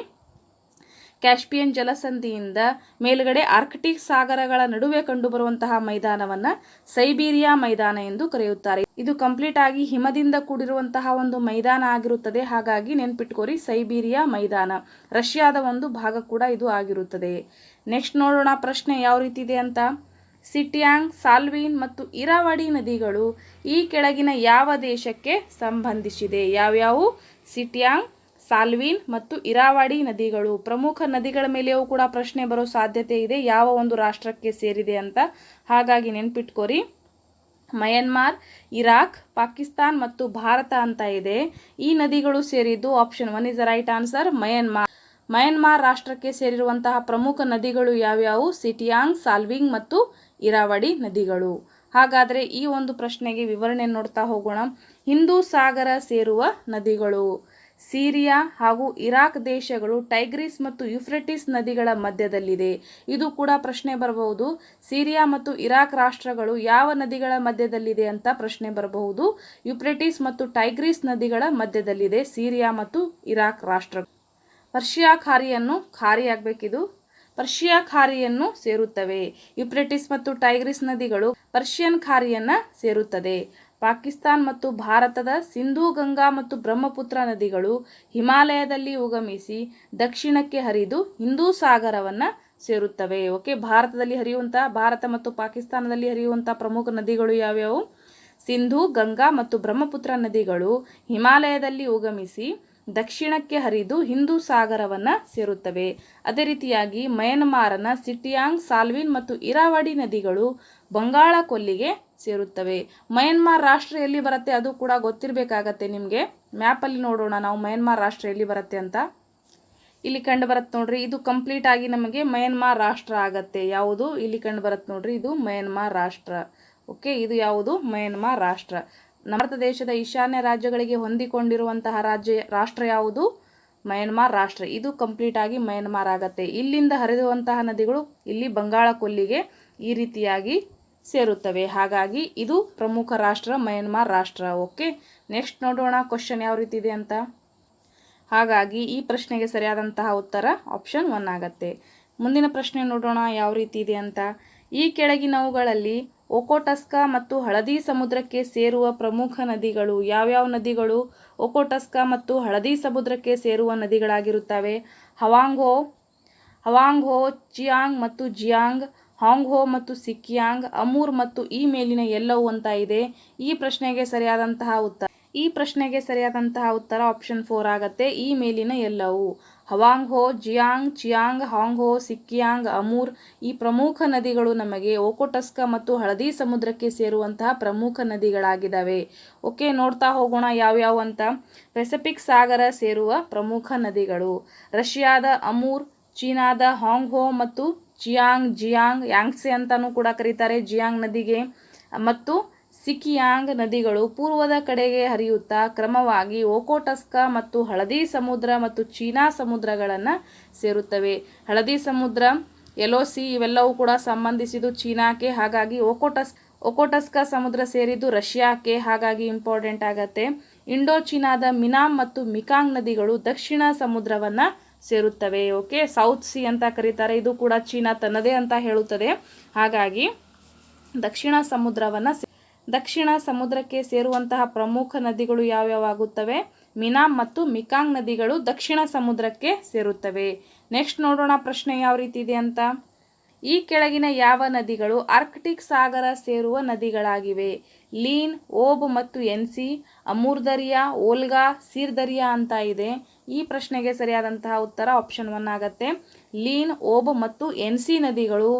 ಕ್ಯಾಸ್ಪಿಯನ್ ಜಲಸಂಧಿಯಿಂದ ಮೇಲುಗಡೆ ಆರ್ಕ್ಟಿಕ್ ಸಾಗರಗಳ ನಡುವೆ ಕಂಡುಬರುವಂತಹ ಮೈದಾನವನ್ನು ಸೈಬೀರಿಯಾ ಮೈದಾನ ಎಂದು ಕರೆಯುತ್ತಾರೆ. ಇದು ಕಂಪ್ಲೀಟ್ ಆಗಿ ಹಿಮದಿಂದ ಕೂಡಿರುವಂತಹ ಒಂದು ಮೈದಾನ ಆಗಿರುತ್ತದೆ. ಹಾಗಾಗಿ ನೆನ್ಪಿಟ್ಕೋರಿ, ಸೈಬೀರಿಯಾ ಮೈದಾನ. ರಷ್ಯಾದ ಒಂದು ಭಾಗ ಕೂಡ ಇದು ಆಗಿರುತ್ತದೆ. ನೆಕ್ಸ್ಟ್ ನೋಡೋಣ ಪ್ರಶ್ನೆ ಯಾವ ರೀತಿ ಇದೆ ಅಂತ. ಸಿಟಿಯಾಂಗ್, ಸಾಲ್ವಿನ್ ಮತ್ತು ಇರಾವಡಿ ನದಿಗಳು ಈ ಕೆಳಗಿನ ಯಾವ ದೇಶಕ್ಕೆ ಸಂಬಂಧಿಸಿದೆ? ಯಾವ್ಯಾವು? ಸಿಟಿಯಾಂಗ್, ಸಾಲ್ವಿನ್ ಮತ್ತು ಇರಾವಡಿ ನದಿಗಳು ಪ್ರಮುಖ ನದಿಗಳ ಮೇಲೆಯೂ ಕೂಡ ಪ್ರಶ್ನೆ ಬರೋ ಸಾಧ್ಯತೆ ಇದೆ. ಯಾವ ಒಂದು ರಾಷ್ಟ್ರಕ್ಕೆ ಸೇರಿದೆ ಅಂತ. ಹಾಗಾಗಿ ನೆನ್ಪಿಟ್ಕೋರಿ, ಮಯನ್ಮಾರ್, ಇರಾಕ್, ಪಾಕಿಸ್ತಾನ್ ಮತ್ತು ಭಾರತ ಅಂತ ಇದೆ. ಈ ನದಿಗಳು ಸೇರಿದ್ದು option 1 is the right answer, Myanmar ರಾಷ್ಟ್ರಕ್ಕೆ ಸೇರಿರುವಂತಹ ಪ್ರಮುಖ ನದಿಗಳು ಯಾವ್ಯಾವು? ಸಿಟಿಯಾಂಗ್, ಸಾಲ್ವಿಂಗ್ ಮತ್ತು ಇರಾವಡಿ ನದಿಗಳು. ಹಾಗಾದರೆ ಈ ಒಂದು ಪ್ರಶ್ನೆಗೆ ವಿವರಣೆ ನೋಡ್ತಾ ಹೋಗೋಣ. ಹಿಂದೂ ಸಾಗರ ಸೇರುವ ನದಿಗಳು. ಸಿರಿಯಾ ಹಾಗೂ ಇರಾಕ್ ದೇಶಗಳು ಟೈಗ್ರಿಸ್ ಮತ್ತು ಯುಫ್ರೆಟಿಸ್ ನದಿಗಳ ಮಧ್ಯದಲ್ಲಿದೆ. ಇದು ಕೂಡ ಪ್ರಶ್ನೆ ಬರಬಹುದು. ಸಿರಿಯಾ ಮತ್ತು ಇರಾಕ್ ರಾಷ್ಟ್ರಗಳು ಯಾವ ನದಿಗಳ ಮಧ್ಯದಲ್ಲಿದೆ ಅಂತ ಪ್ರಶ್ನೆ ಬರಬಹುದು. ಯುಫ್ರೆಟಿಸ್ ಮತ್ತು ಟೈಗ್ರಿಸ್ ನದಿಗಳ ಮಧ್ಯದಲ್ಲಿದೆ ಸಿರಿಯಾ ಮತ್ತು ಇರಾಕ್ ರಾಷ್ಟ್ರ. ಪರ್ಷಿಯಾ ಖಾರಿಯನ್ನು ಸೇರುತ್ತವೆ. ಯುಫ್ರೆಟಿಸ್ ಮತ್ತು ಟೈಗ್ರಿಸ್ ನದಿಗಳು ಪರ್ಷಿಯನ್ ಖಾರಿಯನ್ನು ಸೇರುತ್ತದೆ. ಪಾಕಿಸ್ತಾನ್ ಮತ್ತು ಭಾರತದ ಸಿಂಧೂ, ಗಂಗಾ ಮತ್ತು ಬ್ರಹ್ಮಪುತ್ರ ನದಿಗಳು ಹಿಮಾಲಯದಲ್ಲಿ ಉಗಮಿಸಿ ದಕ್ಷಿಣಕ್ಕೆ ಹರಿದು ಹಿಂದೂ ಸಾಗರವನ್ನು ಸೇರುತ್ತವೆ. ಓಕೆ, ಭಾರತ ಮತ್ತು ಪಾಕಿಸ್ತಾನದಲ್ಲಿ ಹರಿಯುವಂಥ ಪ್ರಮುಖ ನದಿಗಳು ಯಾವ್ಯಾವು? ಸಿಂಧೂ, ಗಂಗಾ ಮತ್ತು ಬ್ರಹ್ಮಪುತ್ರ ನದಿಗಳು ಹಿಮಾಲಯದಲ್ಲಿ ಉಗಮಿಸಿ ದಕ್ಷಿಣಕ್ಕೆ ಹರಿದು ಹಿಂದೂ ಸಾಗರವನ್ನು ಸೇರುತ್ತವೆ. ಅದೇ ರೀತಿಯಾಗಿ ಮಯನ್ಮಾರನ ಸಿಟಿಯಾಂಗ್, ಸಾಲ್ವಿನ್ ಮತ್ತು ಇರಾವಡಿ ನದಿಗಳು ಬಂಗಾಳ ಕೊಲ್ಲಿಗೆ ಸೇರುತ್ತವೆ. ಮಯನ್ಮಾರ್ ರಾಷ್ಟ್ರ ಎಲ್ಲಿ ಬರುತ್ತೆ ಅದು ಕೂಡ ಗೊತ್ತಿರಬೇಕಾಗತ್ತೆ ನಿಮಗೆ. ಮ್ಯಾಪಲ್ಲಿ ನೋಡೋಣ ನಾವು ಮಯನ್ಮಾರ್ ರಾಷ್ಟ್ರ ಎಲ್ಲಿ ಬರುತ್ತೆ ಅಂತ. ಇಲ್ಲಿ ಕಂಡು ಬರುತ್ತೆ ನೋಡ್ರಿ, ಇದು ಕಂಪ್ಲೀಟ್ ಆಗಿ ನಮಗೆ ಮಯನ್ಮಾರ್ ರಾಷ್ಟ್ರ ಆಗತ್ತೆ. ಯಾವುದು ಇಲ್ಲಿ ಕಂಡು ಬರುತ್ತೆ ನೋಡ್ರಿ, ಇದು ಮಯನ್ಮಾರ್ ರಾಷ್ಟ್ರ. ಓಕೆ, ಇದು ಯಾವುದು ಮಯನ್ಮಾರ್ ರಾಷ್ಟ್ರ. ಭಾರತ ದೇಶದ ಈಶಾನ್ಯ ರಾಜ್ಯಗಳಿಗೆ ಹೊಂದಿಕೊಂಡಿರುವಂತಹ ರಾಷ್ಟ್ರ ಯಾವುದು? ಮಯನ್ಮಾರ್ ರಾಷ್ಟ್ರ. ಇದು ಕಂಪ್ಲೀಟ್ ಆಗಿ ಮಯನ್ಮಾರ್ ಆಗತ್ತೆ. ಇಲ್ಲಿಂದ ಹರಿಯುವಂತಹ ನದಿಗಳು ಇಲ್ಲಿ ಬಂಗಾಳ ಕೊಲ್ಲಿಗೆ ಈ ರೀತಿಯಾಗಿ ಸೇರುತ್ತವೆ. ಹಾಗಾಗಿ ಇದು ಪ್ರಮುಖ ರಾಷ್ಟ್ರ ಮಯನ್ಮಾರ್ ರಾಷ್ಟ್ರ. ಓಕೆ, ನೆಕ್ಸ್ಟ್ ನೋಡೋಣ ಕ್ವಶನ್ ಯಾವ ರೀತಿ ಇದೆ ಅಂತ. ಹಾಗಾಗಿ ಈ ಪ್ರಶ್ನೆಗೆ ಸರಿಯಾದಂತಹ ಉತ್ತರ ಆಪ್ಷನ್ 1 ಆಗತ್ತೆ. ಮುಂದಿನ ಪ್ರಶ್ನೆ ನೋಡೋಣ ಯಾವ ರೀತಿ ಇದೆ ಅಂತ. ಈ ಕೆಳಗಿನವುಗಳಲ್ಲಿ ಒಕೋಟಸ್ಕ ಮತ್ತು ಹಳದಿ ಸಮುದ್ರಕ್ಕೆ ಸೇರುವ ಪ್ರಮುಖ ನದಿಗಳು ಯಾವ್ಯಾವ ನದಿಗಳು ಒಕೋಟಸ್ಕ ಮತ್ತು ಹಳದಿ ಸಮುದ್ರಕ್ಕೆ ಸೇರುವ ನದಿಗಳಾಗಿರುತ್ತವೆ? ಹವಾಂಗ್ ಹೋ, ಚಿಯಾಂಗ್ ಮತ್ತು ಜಿಯಾಂಗ್, ಹಾಂಗ್ ಹೋ ಮತ್ತು ಸಿಕ್ಕಿಯಾಂಗ್, ಅಮೂರ್ ಮತ್ತು ಈ ಮೇಲಿನ ಎಲ್ಲವೂ ಅಂತ ಇದೆ. ಈ ಪ್ರಶ್ನೆಗೆ ಸರಿಯಾದಂತಹ ಉತ್ತರ ಆಪ್ಷನ್ 4 ಆಗತ್ತೆ. ಈ ಮೇಲಿನ ಎಲ್ಲವೂ. ಹವಾಂಗ್ ಹೋ, ಜಿಯಾಂಗ್, ಚಿಯಾಂಗ್, ಹಾಂಗ್ ಹೋ, ಸಿಕ್ಕಿಯಾಂಗ್, ಅಮೂರ್ ಈ ಪ್ರಮುಖ ನದಿಗಳು ನಮಗೆ ಒಕೋಟಸ್ಕ ಮತ್ತು ಹಳದಿ ಸಮುದ್ರಕ್ಕೆ ಸೇರುವಂತಹ ಪ್ರಮುಖ ನದಿಗಳಾಗಿದ್ದಾವೆ. ಓಕೆ, ನೋಡ್ತಾ ಹೋಗೋಣ ಯಾವ್ಯಾವ ಅಂತ. ಪೆಸಿಫಿಕ್ ಸಾಗರ ಸೇರುವ ಪ್ರಮುಖ ನದಿಗಳು: ರಷ್ಯಾದ ಅಮೂರ್, ಚೀನಾದ ಹಾಂಗ್ ಹೋ ಮತ್ತು ಜಿಯಾಂಗ್ ಯಾಂಗ್ಸೆ ಅಂತಾನೂ ಕೂಡ ಕರೀತಾರೆ ಜಿಯಾಂಗ್ ನದಿಗೆ, ಮತ್ತು ಸಿಕಿಯಾಂಗ್ ನದಿಗಳು ಪೂರ್ವದ ಕಡೆಗೆ ಹರಿಯುತ್ತಾ ಕ್ರಮವಾಗಿ ಒಕೋಟಸ್ಕ ಮತ್ತು ಹಳದಿ ಸಮುದ್ರ ಮತ್ತು ಚೀನಾ ಸಮುದ್ರಗಳನ್ನು ಸೇರುತ್ತವೆ. ಹಳದಿ ಸಮುದ್ರ, ಯೆಲ್ಲೋ ಸಿ ಇವೆಲ್ಲವೂ ಕೂಡ ಸಂಬಂಧಿಸಿದ್ದು ಚೀನಾಕ್ಕೆ, ಹಾಗಾಗಿ ಒಕೋಟಸ್ಕ ಸಮುದ್ರ ಸೇರಿದ್ದು ರಷ್ಯಾಕ್ಕೆ, ಹಾಗಾಗಿ ಇಂಪಾರ್ಟೆಂಟ್ ಆಗತ್ತೆ. ಇಂಡೋ ಚೀನಾದ ಮಿನಾಮ್ ಮತ್ತು ಮಿಕಾಂಗ್ ನದಿಗಳು ದಕ್ಷಿಣ ಸಮುದ್ರವನ್ನು ಸೇರುತ್ತವೆ. ಓಕೆ, ಸೌತ್ ಸಿ ಅಂತ ಕರೀತಾರೆ. ಇದು ಕೂಡ ಚೀನಾ ತನ್ನದೇ ಅಂತ ಹೇಳುತ್ತದೆ. ಹಾಗಾಗಿ ದಕ್ಷಿಣ ಸಮುದ್ರಕ್ಕೆ ಸೇರುವಂತಹ ಪ್ರಮುಖ ನದಿಗಳು ಯಾವ್ಯಾವಾಗುತ್ತವೆ? ಮಿನಾಮ್ ಮತ್ತು ಮಿಕಾಂಗ್ ನದಿಗಳು ದಕ್ಷಿಣ ಸಮುದ್ರಕ್ಕೆ ಸೇರುತ್ತವೆ. ನೆಕ್ಸ್ಟ್ ನೋಡೋಣ ಪ್ರಶ್ನೆ ಯಾವ ರೀತಿ ಇದೆ ಅಂತ. ಈ ಕೆಳಗಿನ ಯಾವ ನದಿಗಳು ಆರ್ಕ್ಟಿಕ್ ಸಾಗರ ಸೇರುವ ನದಿಗಳಾಗಿವೆ? ಲೀನ್, ಓಬ್ ಮತ್ತು ಎನ್ಸಿ, ಅಮೂರ್ ದರಿಯಾ, ಓಲ್ಗಾ, ಸೀರ್ ದರಿಯಾ ಅಂತ ಇದೆ. ಈ ಪ್ರಶ್ನೆಗೆ ಸರಿಯಾದಂತಹ ಉತ್ತರ ಆಪ್ಷನ್ 1 ಆಗತ್ತೆ. ಲೀನ್, ಓಬ್ ಮತ್ತು ಎನ್ಸಿ ನದಿಗಳು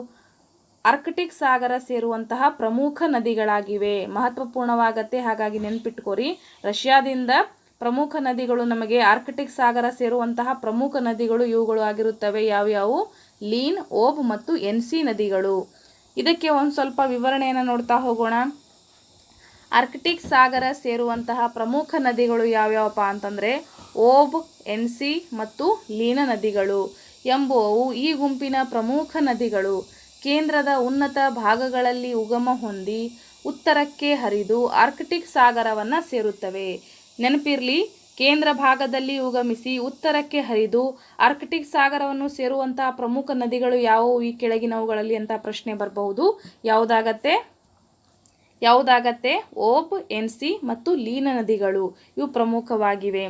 ಆರ್ಕ್ಟಿಕ್ ಸಾಗರ ಸೇರುವಂತಹ ಪ್ರಮುಖ ನದಿಗಳಾಗಿವೆ. ಮಹತ್ವಪೂರ್ಣವಾಗತ್ತೆ, ಹಾಗಾಗಿ ನೆನ್ಪಿಟ್ಕೋರಿ. ರಷ್ಯಾದಿಂದ ಪ್ರಮುಖ ನದಿಗಳು ನಮಗೆ ಆರ್ಕ್ಟಿಕ್ ಸಾಗರ ಸೇರುವಂತಹ ಪ್ರಮುಖ ನದಿಗಳು ಇವುಗಳು ಆಗಿರುತ್ತವೆ. ಯಾವ್ಯಾವು? ಲೀನ್, ಓಬ್ ಮತ್ತು ಎನ್ಸಿ ನದಿಗಳು. ಇದಕ್ಕೆ ಒಂದು ಸ್ವಲ್ಪ ವಿವರಣೆಯನ್ನು ನೋಡ್ತಾ ಹೋಗೋಣ. ಆರ್ಕ್ಟಿಕ್ ಸಾಗರ ಸೇರುವಂತಹ ಪ್ರಮುಖ ನದಿಗಳು ಯಾವ್ಯಾವಪ್ಪ ಅಂತಂದರೆ ಓಬ್, ಎನ್ಸಿ ಮತ್ತು ಲೀನ ನದಿಗಳು ಎಂಬುವವು ಈ ಗುಂಪಿನ ಪ್ರಮುಖ ನದಿಗಳು. ಕೇಂದ್ರದ ಉನ್ನತ ಭಾಗಗಳಲ್ಲಿ ಉಗಮ ಹೊಂದಿ ಉತ್ತರಕ್ಕೆ ಹರಿದು ಆರ್ಕ್ಟಿಕ್ ಸಾಗರವನ್ನು ಸೇರುತ್ತವೆ. ನೆನಪಿರಲಿ, ಕೇಂದ್ರ ಭಾಗದಲ್ಲಿ ಉಗಮಿಸಿ ಉತ್ತರಕ್ಕೆ ಹರಿದು ಆರ್ಕ್ಟಿಕ್ ಸಾಗರವನ್ನು ಸೇರುವಂತಹ ಪ್ರಮುಖ ನದಿಗಳು ಯಾವುವು ಈ ಕೆಳಗಿನವುಗಳಲ್ಲಿ ಅಂತ ಪ್ರಶ್ನೆ ಬರಬಹುದು. ಯಾವುದಾಗತ್ತೆ? ಓಬ್, ಎನ್ಸಿ ಮತ್ತು ಲೀನ ನದಿಗಳು ಇವು ಪ್ರಮುಖವಾಗಿವೆ.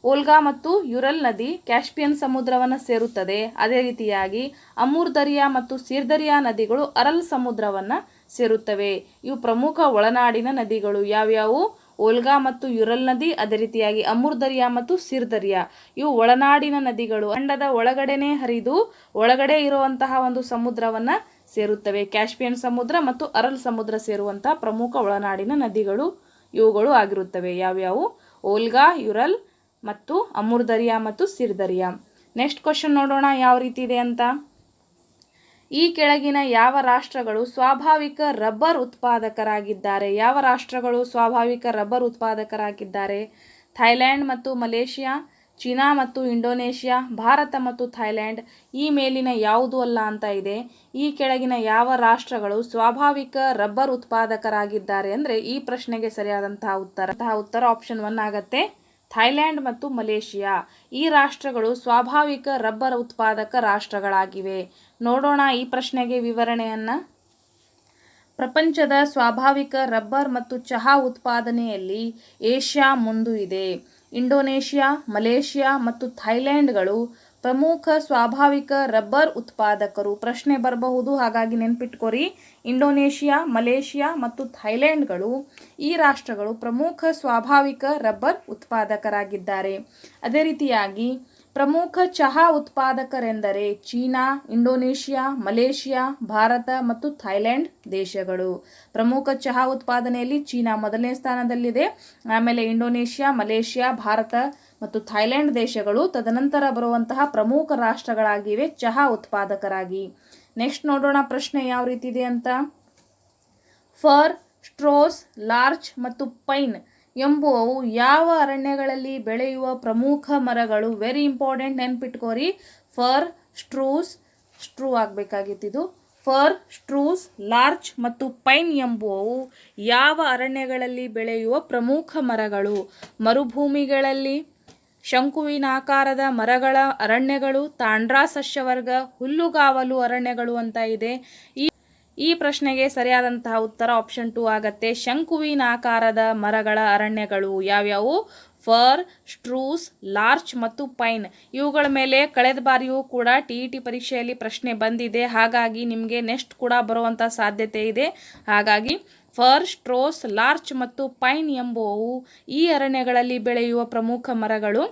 ಓಲ್ಗಾ ಮತ್ತು ಯುರಲ್ ನದಿ ಕ್ಯಾಸ್ಪಿಯನ್ ಸಮುದ್ರವನ್ನು ಸೇರುತ್ತದೆ. ಅದೇ ರೀತಿಯಾಗಿ ಅಮೂರ್ ದರಿಯಾ ಮತ್ತು ಸೀರ್ ದರಿಯಾ ನದಿಗಳು ಅರಲ್ ಸಮುದ್ರವನ್ನು ಸೇರುತ್ತವೆ. ಇವು ಪ್ರಮುಖ ಒಳನಾಡಿನ ನದಿಗಳು. ಯಾವ್ಯಾವು? ಓಲ್ಗಾ ಮತ್ತು ಯುರಲ್ ನದಿ, ಅದೇ ರೀತಿಯಾಗಿ ಅಮೂರ್ ದರಿಯಾ ಮತ್ತು ಸೀರ್ ದರಿಯಾ ಇವು ಒಳನಾಡಿನ ನದಿಗಳು. ಖಂಡದ ಒಳಗಡೆನೆ ಹರಿದು ಒಳಗಡೆ ಇರುವಂತಹ ಒಂದು ಸಮುದ್ರವನ್ನು ಸೇರುತ್ತವೆ. ಕ್ಯಾಸ್ಪಿಯನ್ ಸಮುದ್ರ ಮತ್ತು ಅರಲ್ ಸಮುದ್ರ ಸೇರುವಂತಹ ಪ್ರಮುಖ ಒಳನಾಡಿನ ನದಿಗಳು ಇವುಗಳು ಆಗಿರುತ್ತವೆ. ಯಾವ್ಯಾವು? ಓಲ್ಗಾ, ಯುರಲ್ ಮತ್ತು ಅಮೂರ್ ದರಿಯಾ ಮತ್ತು ಸೀರ್ ದರಿಯಾ. ನೆಕ್ಸ್ಟ್ ಕ್ವಶನ್ ನೋಡೋಣ ಯಾವ ರೀತಿ ಇದೆ ಅಂತ. ಈ ಕೆಳಗಿನ ಯಾವ ರಾಷ್ಟ್ರಗಳು ಸ್ವಾಭಾವಿಕ ರಬ್ಬರ್ ಉತ್ಪಾದಕರಾಗಿದ್ದಾರೆ? ಯಾವ ರಾಷ್ಟ್ರಗಳು ಸ್ವಾಭಾವಿಕ ರಬ್ಬರ್ ಉತ್ಪಾದಕರಾಗಿದ್ದಾರೆ? ಥೈಲ್ಯಾಂಡ್ ಮತ್ತು ಮಲೇಷಿಯಾ, ಚೀನಾ ಮತ್ತು ಇಂಡೋನೇಷಿಯಾ, ಭಾರತ ಮತ್ತು ಥೈಲ್ಯಾಂಡ್ ಈ ಮೇಲಿನ ಯಾವುದು ಅಲ್ಲ ಅಂತ ಇದೆ. ಈ ಕೆಳಗಿನ ಯಾವ ರಾಷ್ಟ್ರಗಳು ಸ್ವಾಭಾವಿಕ ರಬ್ಬರ್ ಉತ್ಪಾದಕರಾಗಿದ್ದಾರೆ ಅಂದರೆ ಈ ಪ್ರಶ್ನೆಗೆ ಸರಿಯಾದಂತಹ ಉತ್ತರ ಆಪ್ಷನ್ 1 ಆಗತ್ತೆ. ಥೈಲ್ಯಾಂಡ್ ಮತ್ತು ಮಲೇಷಿಯಾ ಈ ರಾಷ್ಟ್ರಗಳು ಸ್ವಾಭಾವಿಕ ರಬ್ಬರ್ ಉತ್ಪಾದಕ ರಾಷ್ಟ್ರಗಳಾಗಿವೆ. ನೋಡೋಣ ಈ ಪ್ರಶ್ನೆಗೆ ವಿವರಣೆಯನ್ನು. ಪ್ರಪಂಚದ ಸ್ವಾಭಾವಿಕ ರಬ್ಬರ್ ಮತ್ತು ಚಹಾ ಉತ್ಪಾದನೆಯಲ್ಲಿ ಏಷ್ಯಾ ಮುಂದು ಇದೆ. ಇಂಡೋನೇಷಿಯಾ, ಮಲೇಷಿಯಾ ಮತ್ತು ಥೈಲ್ಯಾಂಡ್ಗಳು ಪ್ರಮುಖ ಸ್ವಾಭಾವಿಕ ರಬ್ಬರ್ ಉತ್ಪಾದಕರು. ಪ್ರಶ್ನೆ ಬರಬಹುದು, ಹಾಗಾಗಿ ನೆನ್ಪಿಟ್ಕೋರಿ. ಇಂಡೋನೇಷಿಯಾ, ಮಲೇಷಿಯಾ ಮತ್ತು ಥೈಲ್ಯಾಂಡ್ಗಳು ಈ ರಾಷ್ಟ್ರಗಳು ಪ್ರಮುಖ ಸ್ವಾಭಾವಿಕ ರಬ್ಬರ್ ಉತ್ಪಾದಕರಾಗಿದ್ದಾರೆ. ಅದೇ ರೀತಿಯಾಗಿ ಪ್ರಮುಖ ಚಹಾ ಉತ್ಪಾದಕರೆಂದರೆ ಚೀನಾ, ಇಂಡೋನೇಷಿಯಾ, ಮಲೇಷಿಯಾ, ಭಾರತ ಮತ್ತು ಥೈಲ್ಯಾಂಡ್ ದೇಶಗಳು. ಪ್ರಮುಖ ಚಹಾ ಉತ್ಪಾದನೆಯಲ್ಲಿ ಚೀನಾ ಮೊದಲನೇ ಸ್ಥಾನದಲ್ಲಿದೆ. ಆಮೇಲೆ ಇಂಡೋನೇಷಿಯಾ, ಮಲೇಷಿಯಾ, ಭಾರತ ಮತ್ತು ಥೈಲ್ಯಾಂಡ್ ದೇಶಗಳು ತದನಂತರ ಬರುವಂತಹ ಪ್ರಮುಖ ರಾಷ್ಟ್ರಗಳಾಗಿವೆ ಚಹಾ ಉತ್ಪಾದಕರಾಗಿ. ನೆಕ್ಸ್ಟ್ ನೋಡೋಣ ಪ್ರಶ್ನೆ ಯಾವ ರೀತಿ ಇದೆ ಅಂತ. ಫರ್, ಸ್ಟ್ರೋಸ್, ಲಾರ್ಚ್ ಮತ್ತು ಪೈನ್ ಎಂಬುವವು ಯಾವ ಅರಣ್ಯಗಳಲ್ಲಿ ಬೆಳೆಯುವ ಪ್ರಮುಖ ಮರಗಳು? ವೆರಿ ಇಂಪಾರ್ಟೆಂಟ್, ನೆನ್ಪಿಟ್ಕೋರಿ. ಫರ್, ಸ್ಟ್ರೂ ಆಗಬೇಕಾಗಿತ್ತು. ಫರ್, ಸ್ಟ್ರೂಸ್, ಲಾರ್ಚ್ ಮತ್ತು ಪೈನ್ ಎಂಬುವವು ಯಾವ ಅರಣ್ಯಗಳಲ್ಲಿ ಬೆಳೆಯುವ ಪ್ರಮುಖ ಮರಗಳು? ಮರುಭೂಮಿಗಳಲ್ಲಿ, ಶಂಕುವಿನಾಕಾರದ ಮರಗಳ ಅರಣ್ಯಗಳು, ತಾಂಡ್ರಾ ಸಸ್ಯವರ್ಗ, ಹುಲ್ಲುಗಾವಲು ಅರಣ್ಯಗಳು ಅಂತ ಇದೆ. ಈ ಪ್ರಶ್ನೆಗೆ ಸರಿಯಾದಂತಹ ಉತ್ತರ ಆಪ್ಷನ್ 2 ಆಗತ್ತೆ. ಶಂಕುವಿನಾಕಾರದ ಮರಗಳ ಅರಣ್ಯಗಳು ಯಾವ್ಯಾವು? ಫರ್, ಸ್ಟ್ರೂಸ್, ಲಾರ್ಚ್ ಮತ್ತು ಪೈನ್. ಇವುಗಳ ಮೇಲೆ ಕಳೆದ ಬಾರಿಯೂ ಕೂಡ TET ಪರೀಕ್ಷೆಯಲ್ಲಿ ಪ್ರಶ್ನೆ ಬಂದಿದೆ. ಹಾಗಾಗಿ ನಿಮಗೆ ನೆಕ್ಸ್ಟ್ ಕೂಡ ಬರುವಂಥ ಸಾಧ್ಯತೆ ಇದೆ. ಹಾಗಾಗಿ ಫರ್, ಸ್ಟ್ರೋಸ್, ಲಾರ್ಚ್ ಮತ್ತು ಪೈನ್ ಎಂಬುವವು ಈ ಅರಣ್ಯಗಳಲ್ಲಿ ಬೆಳೆಯುವ ಪ್ರಮುಖ ಮರಗಳು.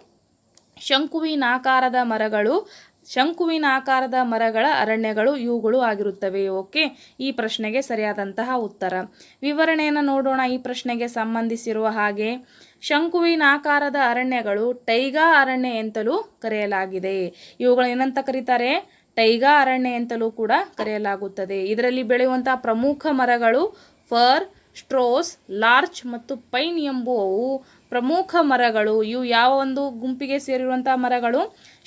ಶಂಕುವಿನಾಕಾರದ ಮರಗಳ ಅರಣ್ಯಗಳು ಇವುಗಳು ಆಗಿರುತ್ತವೆ. ಓಕೆ, ಈ ಪ್ರಶ್ನೆಗೆ ಸರಿಯಾದಂತಹ ಉತ್ತರ. ವಿವರಣೆಯನ್ನು ನೋಡೋಣ. ಈ ಪ್ರಶ್ನೆಗೆ ಸಂಬಂಧಿಸಿರುವ ಹಾಗೆ ಶಂಕುವಿನಾಕಾರದ ಅರಣ್ಯಗಳು ಟೈಗಾ ಅರಣ್ಯ ಎಂತಲೂ ಕರೆಯಲಾಗಿದೆ. ಇವುಗಳು ಏನಂತ ಕರೀತಾರೆ? ಟೈಗಾ ಅರಣ್ಯ ಎಂತಲೂ ಕೂಡ ಕರೆಯಲಾಗುತ್ತದೆ. ಇದರಲ್ಲಿ ಬೆಳೆಯುವಂತಹ ಪ್ರಮುಖ ಮರಗಳು ಫರ್, ಸ್ಟ್ರೋಸ್, ಲಾರ್ಚ್ ಮತ್ತು ಪೈನ್ ಎಂಬುವವು ಪ್ರಮುಖ ಮರಗಳು. ಇವು ಯಾವ ಒಂದು ಗುಂಪಿಗೆ ಸೇರಿರುವಂತಹ ಮರಗಳು?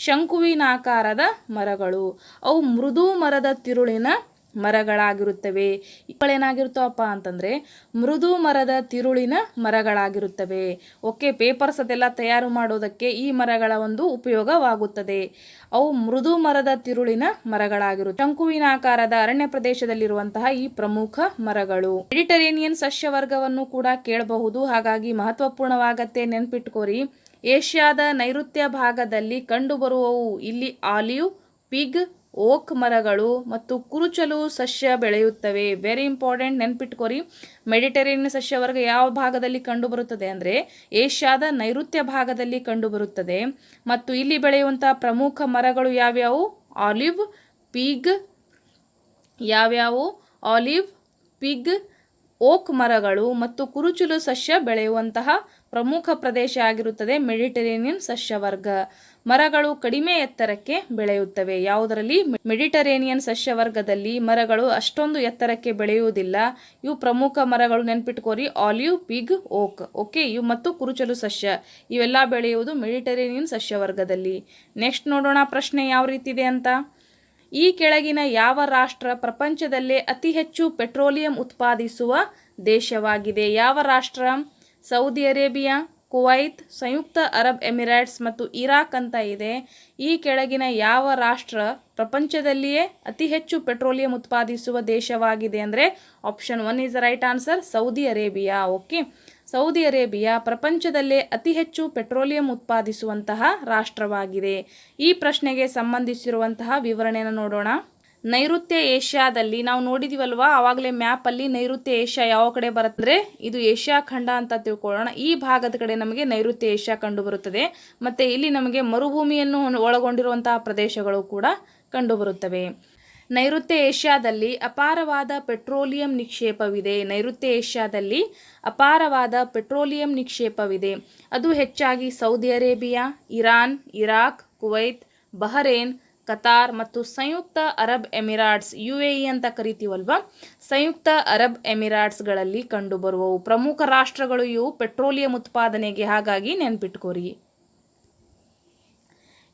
ಶಂಕುವಿನಾಕಾರದ ಮರಗಳು. ಅವು ಮೃದು ಮರದ ತಿರುಳಿನ ಮರಗಳಾಗಿರುತ್ತವೆ. ಇವುಗಳೇನಾಗಿರುತ್ತವಪ್ಪ ಅಂತಂದರೆ ಮೃದು ಮರದ ತಿರುಳಿನ ಮರಗಳಾಗಿರುತ್ತವೆ. ಓಕೆ, ಪೇಪರ್ಸ್ ಅದೆಲ್ಲ ತಯಾರು ಮಾಡೋದಕ್ಕೆ ಈ ಮರಗಳ ಒಂದು ಉಪಯೋಗವಾಗುತ್ತದೆ. ಅವು ಮೃದು ಮರದ ತಿರುಳಿನ ಮರಗಳಾಗಿರುತ್ತವೆ. ಶಂಕುವಿನಾಕಾರದ ಅರಣ್ಯ ಪ್ರದೇಶದಲ್ಲಿರುವಂತಹ ಈ ಪ್ರಮುಖ ಮರಗಳು. ಮೆಡಿಟರೇನಿಯನ್ ಸಸ್ಯವರ್ಗವನ್ನು ಕೂಡ ಕೇಳಬಹುದು, ಹಾಗಾಗಿ ಮಹತ್ವಪೂರ್ಣವಾಗತ್ತೆ, ನೆನ್ಪಿಟ್ಕೋರಿ. ಏಷ್ಯಾದ ನೈಋತ್ಯ ಭಾಗದಲ್ಲಿ ಕಂಡುಬರುವವು. ಇಲ್ಲಿ ಆಲಿವ್, ಪಿಗ್, ಓಕ್ ಮರಗಳು ಮತ್ತು ಕುರುಚಲು ಸಸ್ಯ ಬೆಳೆಯುತ್ತವೆ. ವೆರಿ ಇಂಪಾರ್ಟೆಂಟ್, ನೆನ್ಪಿಟ್ಕೋರಿ. ಮೆಡಿಟರೇನಿಯನ್ ಸಸ್ಯವರ್ಗ ಯಾವ ಭಾಗದಲ್ಲಿ ಕಂಡುಬರುತ್ತದೆ ಅಂದರೆ ಏಷ್ಯಾದ ನೈಋತ್ಯ ಭಾಗದಲ್ಲಿ ಕಂಡುಬರುತ್ತದೆ. ಮತ್ತು ಇಲ್ಲಿ ಬೆಳೆಯುವಂತಹ ಪ್ರಮುಖ ಮರಗಳು ಯಾವ್ಯಾವು? ಆಲಿವ್, ಪಿಗ್, ಓಕ್ ಮರಗಳು ಮತ್ತು ಕುರುಚಲು ಸಸ್ಯ ಬೆಳೆಯುವಂತಹ ಪ್ರಮುಖ ಪ್ರದೇಶ ಆಗಿರುತ್ತದೆ ಮೆಡಿಟರೇನಿಯನ್ ಸಸ್ಯವರ್ಗ. ಮರಗಳು ಕಡಿಮೆ ಎತ್ತರಕ್ಕೆ ಬೆಳೆಯುತ್ತವೆ. ಯಾವುದರಲ್ಲಿ? ಮೆಡಿಟರೇನಿಯನ್ ಸಸ್ಯವರ್ಗದಲ್ಲಿ ಮರಗಳು ಅಷ್ಟೊಂದು ಎತ್ತರಕ್ಕೆ ಬೆಳೆಯುವುದಿಲ್ಲ. ಇವು ಪ್ರಮುಖ ಮರಗಳು, ನೆನ್ಪಿಟ್ಕೋರಿ. Olive, fig, oak. ಓಕೆ, ಇವು ಮತ್ತು ಕುರುಚಲು ಸಸ್ಯ ಇವೆಲ್ಲ ಬೆಳೆಯುವುದು ಮೆಡಿಟರೇನಿಯನ್ ಸಸ್ಯವರ್ಗದಲ್ಲಿ. ನೆಕ್ಸ್ಟ್ ನೋಡೋಣ ಪ್ರಶ್ನೆ ಯಾವ ರೀತಿ ಇದೆ ಅಂತ. ಈ ಕೆಳಗಿನ ಯಾವ ರಾಷ್ಟ್ರ ಪ್ರಪಂಚದಲ್ಲೇ ಅತಿ ಹೆಚ್ಚು ಪೆಟ್ರೋಲಿಯಂ ಉತ್ಪಾದಿಸುವ ದೇಶವಾಗಿದೆ? ಯಾವ ರಾಷ್ಟ್ರ? ಸೌದಿ ಅರೇಬಿಯಾ, ಕುವೈತ್, ಸಂಯುಕ್ತ ಅರಬ್ ಎಮಿರೇಟ್ಸ್ ಮತ್ತು ಇರಾಕ್ ಅಂತ ಇದೆ. ಈ ಕೆಳಗಿನ ಯಾವ ರಾಷ್ಟ್ರ ಪ್ರಪಂಚದಲ್ಲಿಯೇ ಅತಿ ಹೆಚ್ಚು ಪೆಟ್ರೋಲಿಯಂ ಉತ್ಪಾದಿಸುವ ದೇಶವಾಗಿದೆ ಅಂದರೆ option 1 is the right answer, Saudi Arabia. Okay, Saudi Arabia ಪ್ರಪಂಚದಲ್ಲೇ ಅತಿ ಹೆಚ್ಚು ಪೆಟ್ರೋಲಿಯಂ ಉತ್ಪಾದಿಸುವಂತಹ ರಾಷ್ಟ್ರವಾಗಿದೆ. ಈ ಪ್ರಶ್ನೆಗೆ ಸಂಬಂಧಿಸಿರುವಂತಹ ವಿವರಣೆಯನ್ನು ನೋಡೋಣ. ನೈಋತ್ಯ ಏಷ್ಯಾದಲ್ಲಿ ನಾವು ನೋಡಿದೀವಲ್ವಾ, ಆವಾಗಲೇ ಮ್ಯಾಪಲ್ಲಿ ನೈಋತ್ಯ ಏಷ್ಯಾ ಯಾವ ಕಡೆ ಬರುತ್ತೆ, ಇದು ಏಷ್ಯಾ ಖಂಡ ಅಂತ ತಿಳ್ಕೊಳ್ಳೋಣ. ಈ ಭಾಗದ ಕಡೆ ನಮಗೆ ನೈಋತ್ಯ ಏಷ್ಯಾ ಕಂಡು ಬರುತ್ತದೆ. ಮತ್ತು ಇಲ್ಲಿ ನಮಗೆ ಮರುಭೂಮಿಯನ್ನು ಒಳಗೊಂಡಿರುವಂತಹ ಪ್ರದೇಶಗಳು ಕೂಡ ಕಂಡುಬರುತ್ತವೆ. ನೈಋತ್ಯ ಏಷ್ಯಾದಲ್ಲಿ ಅಪಾರವಾದ ಪೆಟ್ರೋಲಿಯಂ ನಿಕ್ಷೇಪವಿದೆ. ಅದು ಹೆಚ್ಚಾಗಿ Saudi Arabia, Iran, Iraq, Kuwait, Bahrain, Qatar ಮತ್ತು ಸಂಯುಕ್ತ ಅರಬ್ ಎಮಿರೇಟ್ಸ್, UAE ಅಂತ ಕರಿತೀವಲ್ವಾ, ಸಂಯುಕ್ತ ಅರಬ್ ಎಮಿರೇಟ್ಸ್ಗಳಲ್ಲಿ ಕಂಡುಬರುವವು ಪ್ರಮುಖ ರಾಷ್ಟ್ರಗಳು ಇವು ಪೆಟ್ರೋಲಿಯಂ ಉತ್ಪಾದನೆಗೆ. ಹಾಗಾಗಿ ನೆನ್ಪಿಟ್ಕೋರಿ.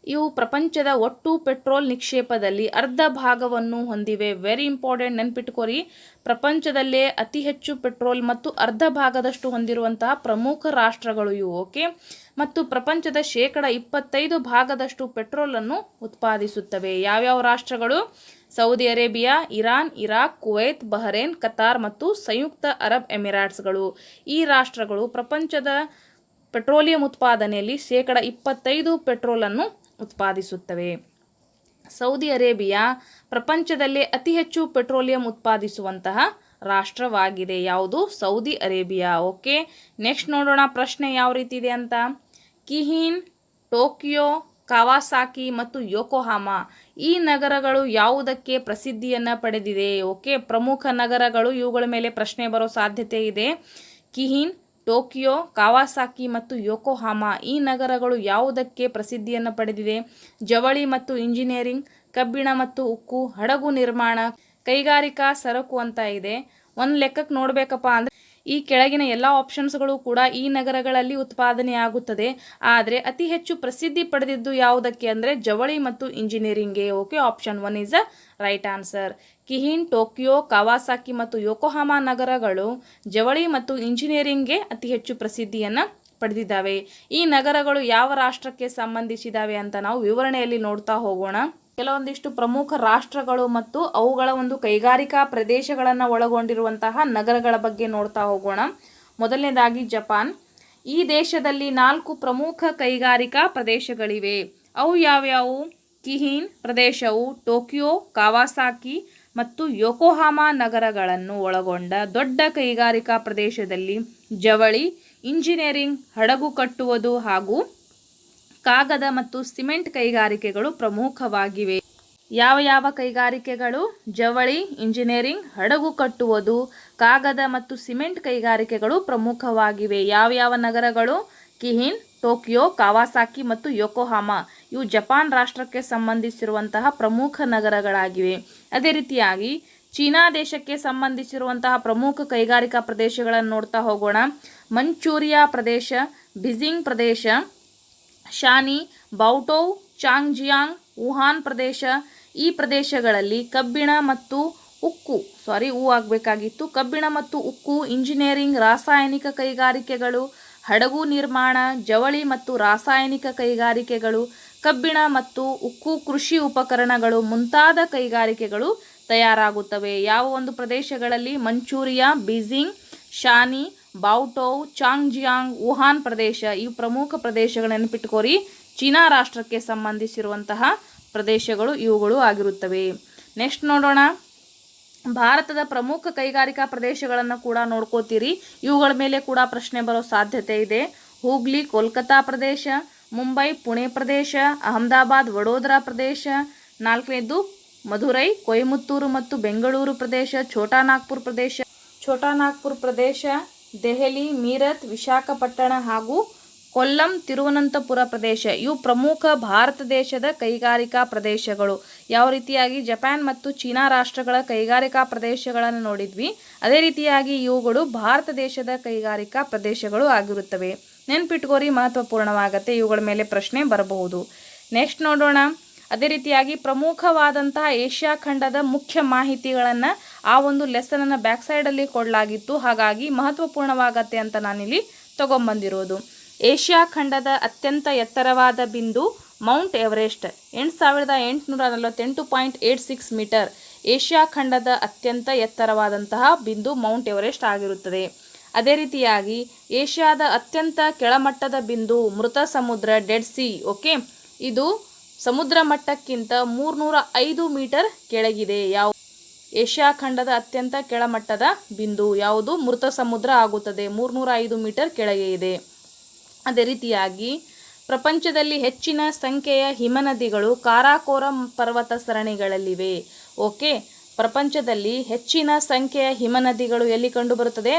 ಇವು ಪ್ರಪಂಚದ ಒಟ್ಟು ಪೆಟ್ರೋಲ್ ನಿಕ್ಷೇಪದಲ್ಲಿ ಅರ್ಧ ಭಾಗವನ್ನು ಹೊಂದಿವೆ. ವೆರಿ ಇಂಪಾರ್ಟೆಂಟ್, ನೆನ್ಪಿಟ್ಕೋರಿ. ಪ್ರಪಂಚದಲ್ಲೇ ಅತಿ ಹೆಚ್ಚು ಪೆಟ್ರೋಲ್ ಮತ್ತು ಅರ್ಧ ಭಾಗದಷ್ಟು ಹೊಂದಿರುವಂತಹ ಪ್ರಮುಖ ರಾಷ್ಟ್ರಗಳು ಇವು. ಓಕೆ, ಮತ್ತು ಪ್ರಪಂಚದ 25% ಪೆಟ್ರೋಲನ್ನು ಉತ್ಪಾದಿಸುತ್ತವೆ. ಯಾವ್ಯಾವ ರಾಷ್ಟ್ರಗಳು? Saudi Arabia, Iran, Iraq, Kuwait, Bahrain, Qatar ಮತ್ತು ಸಂಯುಕ್ತ ಅರಬ್ ಎಮಿರೇಟ್ಸ್ಗಳು. ಈ ರಾಷ್ಟ್ರಗಳು ಪ್ರಪಂಚದ ಪೆಟ್ರೋಲಿಯಂ ಉತ್ಪಾದನೆಯಲ್ಲಿ 25% ಪೆಟ್ರೋಲನ್ನು ಉತ್ಪಾದಿಸುತ್ತವೆ. ಸೌದಿ ಅರೇಬಿಯಾ ಪ್ರಪಂಚದಲ್ಲೇ ಅತಿ ಹೆಚ್ಚು ಪೆಟ್ರೋಲಿಯಂ ಉತ್ಪಾದಿಸುವಂತಹ ರಾಷ್ಟ್ರವಾಗಿದೆ. ಯಾವುದು? Saudi Arabia. ಓಕೆ, ನೆಕ್ಸ್ಟ್ ನೋಡೋಣ ಪ್ರಶ್ನೆ ಯಾವ ರೀತಿ ಇದೆ ಅಂತ. ಕಿಹಿನ್, ಟೋಕಿಯೋ, ಕಾವಾಸಾಕಿ ಮತ್ತು ಯೋಕೋಹಾಮಾ ಈ ನಗರಗಳು ಯಾವುದಕ್ಕೆ ಪ್ರಸಿದ್ಧಿಯನ್ನು ಪಡೆದಿದೆ? ಓಕೆ, ಪ್ರಮುಖ ನಗರಗಳು, ಇವುಗಳ ಮೇಲೆ ಪ್ರಶ್ನೆ ಬರೋ ಸಾಧ್ಯತೆ ಇದೆ. ಕಿಹಿನ್, ಟೋಕಿಯೋ, ಕಾವಾಸಾಕಿ ಮತ್ತು ಯೋಕೋಹಾಮಾ ಈ ನಗರಗಳು ಯಾವುದಕ್ಕೆ ಪ್ರಸಿದ್ಧಿಯನ್ನು ಪಡೆದಿದೆ? ಜವಳಿ ಮತ್ತು ಇಂಜಿನಿಯರಿಂಗ್, ಕಬ್ಬಿಣ ಮತ್ತು ಉಕ್ಕು, ಹಡಗು ನಿರ್ಮಾಣ, ಕೈಗಾರಿಕಾ ಸರಕು ಅಂತ ಇದೆ. ಒಂದು ಲೆಕ್ಕಕ್ಕೆ ನೋಡಬೇಕಪ್ಪ ಅಂದರೆ ಈ ಕೆಳಗಿನ ಎಲ್ಲ ಆಪ್ಷನ್ಸ್ಗಳು ಕೂಡ ಈ ನಗರಗಳಲ್ಲಿ ಉತ್ಪಾದನೆ ಆಗುತ್ತದೆ. ಆದರೆ ಅತಿ ಹೆಚ್ಚು ಪ್ರಸಿದ್ಧಿ ಪಡೆದಿದ್ದು ಯಾವುದಕ್ಕೆ ಅಂದರೆ ಜವಳಿ ಮತ್ತು ಇಂಜಿನಿಯರಿಂಗ್ಗೆ. Okay, option 1 is a right answer. Keihin, Tokyo, Kawasaki ಮತ್ತು ಯೋಕೋಹಾಮಾ ನಗರಗಳು ಜವಳಿ ಮತ್ತು ಇಂಜಿನಿಯರಿಂಗ್ಗೆ ಅತಿ ಹೆಚ್ಚು ಪ್ರಸಿದ್ಧಿಯನ್ನು ಪಡೆದಿದ್ದಾವೆ. ಈ ನಗರಗಳು ಯಾವ ರಾಷ್ಟ್ರಕ್ಕೆ ಸಂಬಂಧಿಸಿದಾವೆ ಅಂತ ನಾವು ವಿವರಣೆಯಲ್ಲಿ ನೋಡ್ತಾ ಹೋಗೋಣ. ಕೆಲವೊಂದಿಷ್ಟು ಪ್ರಮುಖ ರಾಷ್ಟ್ರಗಳು ಮತ್ತು ಅವುಗಳ ಒಂದು ಕೈಗಾರಿಕಾ ಪ್ರದೇಶಗಳನ್ನು ಒಳಗೊಂಡಿರುವಂತಹ ನಗರಗಳ ಬಗ್ಗೆ ನೋಡ್ತಾ ಹೋಗೋಣ. ಮೊದಲನೇದಾಗಿ ಜಪಾನ್. ಈ ದೇಶದಲ್ಲಿ 4 ಪ್ರಮುಖ ಕೈಗಾರಿಕಾ ಪ್ರದೇಶಗಳಿವೆ. ಅವು ಯಾವ್ಯಾವು? ಕಿಹಿನ್ ಪ್ರದೇಶವು ಟೋಕಿಯೋ, ಕಾವಾಸಾಕಿ ಮತ್ತು ಯೋಕೋಹಾಮಾ ನಗರಗಳನ್ನು ಒಳಗೊಂಡ ದೊಡ್ಡ ಕೈಗಾರಿಕಾ ಪ್ರದೇಶದಲ್ಲಿ ಜವಳಿ, ಇಂಜಿನಿಯರಿಂಗ್, ಹಡಗು ಕಟ್ಟುವುದು ಹಾಗೂ ಕಾಗದ ಮತ್ತು ಸಿಮೆಂಟ್ ಕೈಗಾರಿಕೆಗಳು ಪ್ರಮುಖವಾಗಿವೆ. ಯಾವ ಯಾವ ಕೈಗಾರಿಕೆಗಳು? ಜವಳಿ, ಇಂಜಿನಿಯರಿಂಗ್, ಹಡಗು ಕಟ್ಟುವುದು, ಕಾಗದ ಮತ್ತು ಸಿಮೆಂಟ್ ಕೈಗಾರಿಕೆಗಳು ಪ್ರಮುಖವಾಗಿವೆ. ಯಾವ ಯಾವ ನಗರಗಳು? ಕಿಹಿನ್, ಟೋಕಿಯೋ, ಕಾವಾಸಾಕಿ ಮತ್ತು ಯೋಕೋಹಾಮಾ ಇವು ಜಪಾನ್ ರಾಷ್ಟ್ರಕ್ಕೆ ಸಂಬಂಧಿಸಿರುವಂತಹ ಪ್ರಮುಖ ನಗರಗಳಾಗಿವೆ. ಅದೇ ರೀತಿಯಾಗಿ ಚೀನಾ ದೇಶಕ್ಕೆ ಸಂಬಂಧಿಸಿರುವಂತಹ ಪ್ರಮುಖ ಕೈಗಾರಿಕಾ ಪ್ರದೇಶಗಳನ್ನು ನೋಡ್ತಾ ಹೋಗೋಣ. ಮಂಚೂರಿಯಾ ಪ್ರದೇಶ, ಬೀಜಿಂಗ್ ಪ್ರದೇಶ, ಶಾನಿ, ಬೌಟೌ, ಚಾಂಗ್ಜಿಯಾಂಗ್, ವುಹಾನ್ ಪ್ರದೇಶ ಈ ಪ್ರದೇಶಗಳಲ್ಲಿ ಕಬ್ಬಿಣ ಮತ್ತು ಉಕ್ಕು ಕಬ್ಬಿಣ ಮತ್ತು ಉಕ್ಕು, ಇಂಜಿನಿಯರಿಂಗ್, ರಾಸಾಯನಿಕ ಕೈಗಾರಿಕೆಗಳು, ಹಡಗು ನಿರ್ಮಾಣ, ಜವಳಿ ಮತ್ತು ರಾಸಾಯನಿಕ ಕೈಗಾರಿಕೆಗಳು, ಕಬ್ಬಿಣ ಮತ್ತು ಉಕ್ಕು ಕೃಷಿ ಉಪಕರಣಗಳು ಮುಂತಾದ ಕೈಗಾರಿಕೆಗಳು ತಯಾರಾಗುತ್ತವೆ. ಯಾವ ಒಂದು ಪ್ರದೇಶಗಳಲ್ಲಿ? ಮಂಚೂರಿಯಾ, ಬೀಜಿಂಗ್, ಶಾನಿ, ಬೌಟೌ, ಚಾಂಗ್ಜಿಯಾಂಗ್, ವುಹಾನ್ ಪ್ರದೇಶ ಈ ಪ್ರಮುಖ ಪ್ರದೇಶಗಳು ನೆನಪಿಟ್ಕೋರಿ. ಚೀನಾ ರಾಷ್ಟ್ರಕ್ಕೆ ಸಂಬಂಧಿಸಿರುವಂತಹ ಪ್ರದೇಶಗಳು ಇವುಗಳು ಆಗಿರುತ್ತವೆ. ನೆಕ್ಸ್ಟ್ ನೋಡೋಣ. ಭಾರತದ ಪ್ರಮುಖ ಕೈಗಾರಿಕಾ ಪ್ರದೇಶಗಳನ್ನು ಕೂಡ ನೋಡ್ಕೋತೀರಿ. ಇವುಗಳ ಮೇಲೆ ಕೂಡ ಪ್ರಶ್ನೆ ಬರೋ ಸಾಧ್ಯತೆ ಇದೆ. ಹೂಗ್ಲಿ, ಕೋಲ್ಕತ್ತಾ ಪ್ರದೇಶ, ಮುಂಬೈ, ಪುಣೆ ಪ್ರದೇಶ, ಅಹಮದಾಬಾದ್, ವಡೋದರಾ ಪ್ರದೇಶ. 4ನೇದು ಮಧುರೈ, ಕೊಯಮತ್ತೂರು ಮತ್ತು ಬೆಂಗಳೂರು ಪ್ರದೇಶ, ಛೋಟಾ ನಾಗ್ಪುರ್ ಪ್ರದೇಶ, ದೆಹಲಿ, ಮೀರತ್, ವಿಶಾಖಪಟ್ಟಣ ಹಾಗೂ ಕೊಲ್ಲಂ, ತಿರುವನಂತಪುರ ಪ್ರದೇಶ ಇವು ಪ್ರಮುಖ ಭಾರತ ದೇಶದ ಕೈಗಾರಿಕಾ ಪ್ರದೇಶಗಳು. ಯಾವ ರೀತಿಯಾಗಿ ಜಪಾನ್ ಮತ್ತು ಚೀನಾ ರಾಷ್ಟ್ರಗಳ ಕೈಗಾರಿಕಾ ಪ್ರದೇಶಗಳನ್ನು ನೋಡಿದ್ವಿ, ಅದೇ ರೀತಿಯಾಗಿ ಇವುಗಳು ಭಾರತ ದೇಶದ ಕೈಗಾರಿಕಾ ಪ್ರದೇಶಗಳು ಆಗಿರುತ್ತವೆ. ನೆನ್ಪಿಟ್ಕೋರಿ, ಮಹತ್ವಪೂರ್ಣವಾಗತ್ತೆ. ಇವುಗಳ ಮೇಲೆ ಪ್ರಶ್ನೆ ಬರಬಹುದು. ನೆಕ್ಸ್ಟ್ ನೋಡೋಣ. ಅದೇ ರೀತಿಯಾಗಿ ಪ್ರಮುಖವಾದಂತಹ ಏಷ್ಯಾ ಖಂಡದ ಮುಖ್ಯ ಮಾಹಿತಿಗಳನ್ನು ಆ ಒಂದು ಲೆಸನನ್ನು ಬ್ಯಾಕ್ ಸೈಡಲ್ಲಿ ಕೊಡಲಾಗಿತ್ತು. ಹಾಗಾಗಿ ಮಹತ್ವಪೂರ್ಣವಾಗತ್ತೆ ಅಂತ ನಾನಿಲ್ಲಿ ತಗೊಂಬಂದಿರೋದು. ಏಷ್ಯಾ ಖಂಡದ ಅತ್ಯಂತ ಎತ್ತರವಾದ ಬಿಂದು ಮೌಂಟ್ ಎವರೆಸ್ಟ್ 8848.86 ಮೀಟರ್. ಏಷ್ಯಾ ಖಂಡದ ಅತ್ಯಂತ ಎತ್ತರವಾದಂತಹ ಬಿಂದು ಮೌಂಟ್ ಎವರೆಸ್ಟ್ ಆಗಿರುತ್ತದೆ. ಅದೇ ರೀತಿಯಾಗಿ ಏಷ್ಯಾದ ಅತ್ಯಂತ ಕೆಳಮಟ್ಟದ ಬಿಂದು ಮೃತ ಸಮುದ್ರ ಡೆಡ್ ಸಿ. ಓಕೆ, ಇದು ಸಮುದ್ರ ಮಟ್ಟಕ್ಕಿಂತ 305 ಮೀಟರ್ ಕೆಳಗಿದೆ. ಏಷ್ಯಾ ಖಂಡದ ಅತ್ಯಂತ ಕೆಳಮಟ್ಟದ ಬಿಂದು ಯಾವುದು? ಮೃತ ಸಮುದ್ರ ಆಗುತ್ತದೆ. 305 ಮೀಟರ್ ಕೆಳಗೆ ಇದೆ. ಅದೇ ರೀತಿಯಾಗಿ ಪ್ರಪಂಚದಲ್ಲಿ ಹೆಚ್ಚಿನ ಸಂಖ್ಯೆಯ ಹಿಮನದಿಗಳು ಕಾರಾಕೋರಂ ಪರ್ವತ ಸರಣಿಗಳಲ್ಲಿವೆ. ಓಕೆ, ಪ್ರಪಂಚದಲ್ಲಿ ಹೆಚ್ಚಿನ ಸಂಖ್ಯೆಯ ಹಿಮನದಿಗಳು ಎಲ್ಲಿ ಕಂಡುಬರುತ್ತದೆ?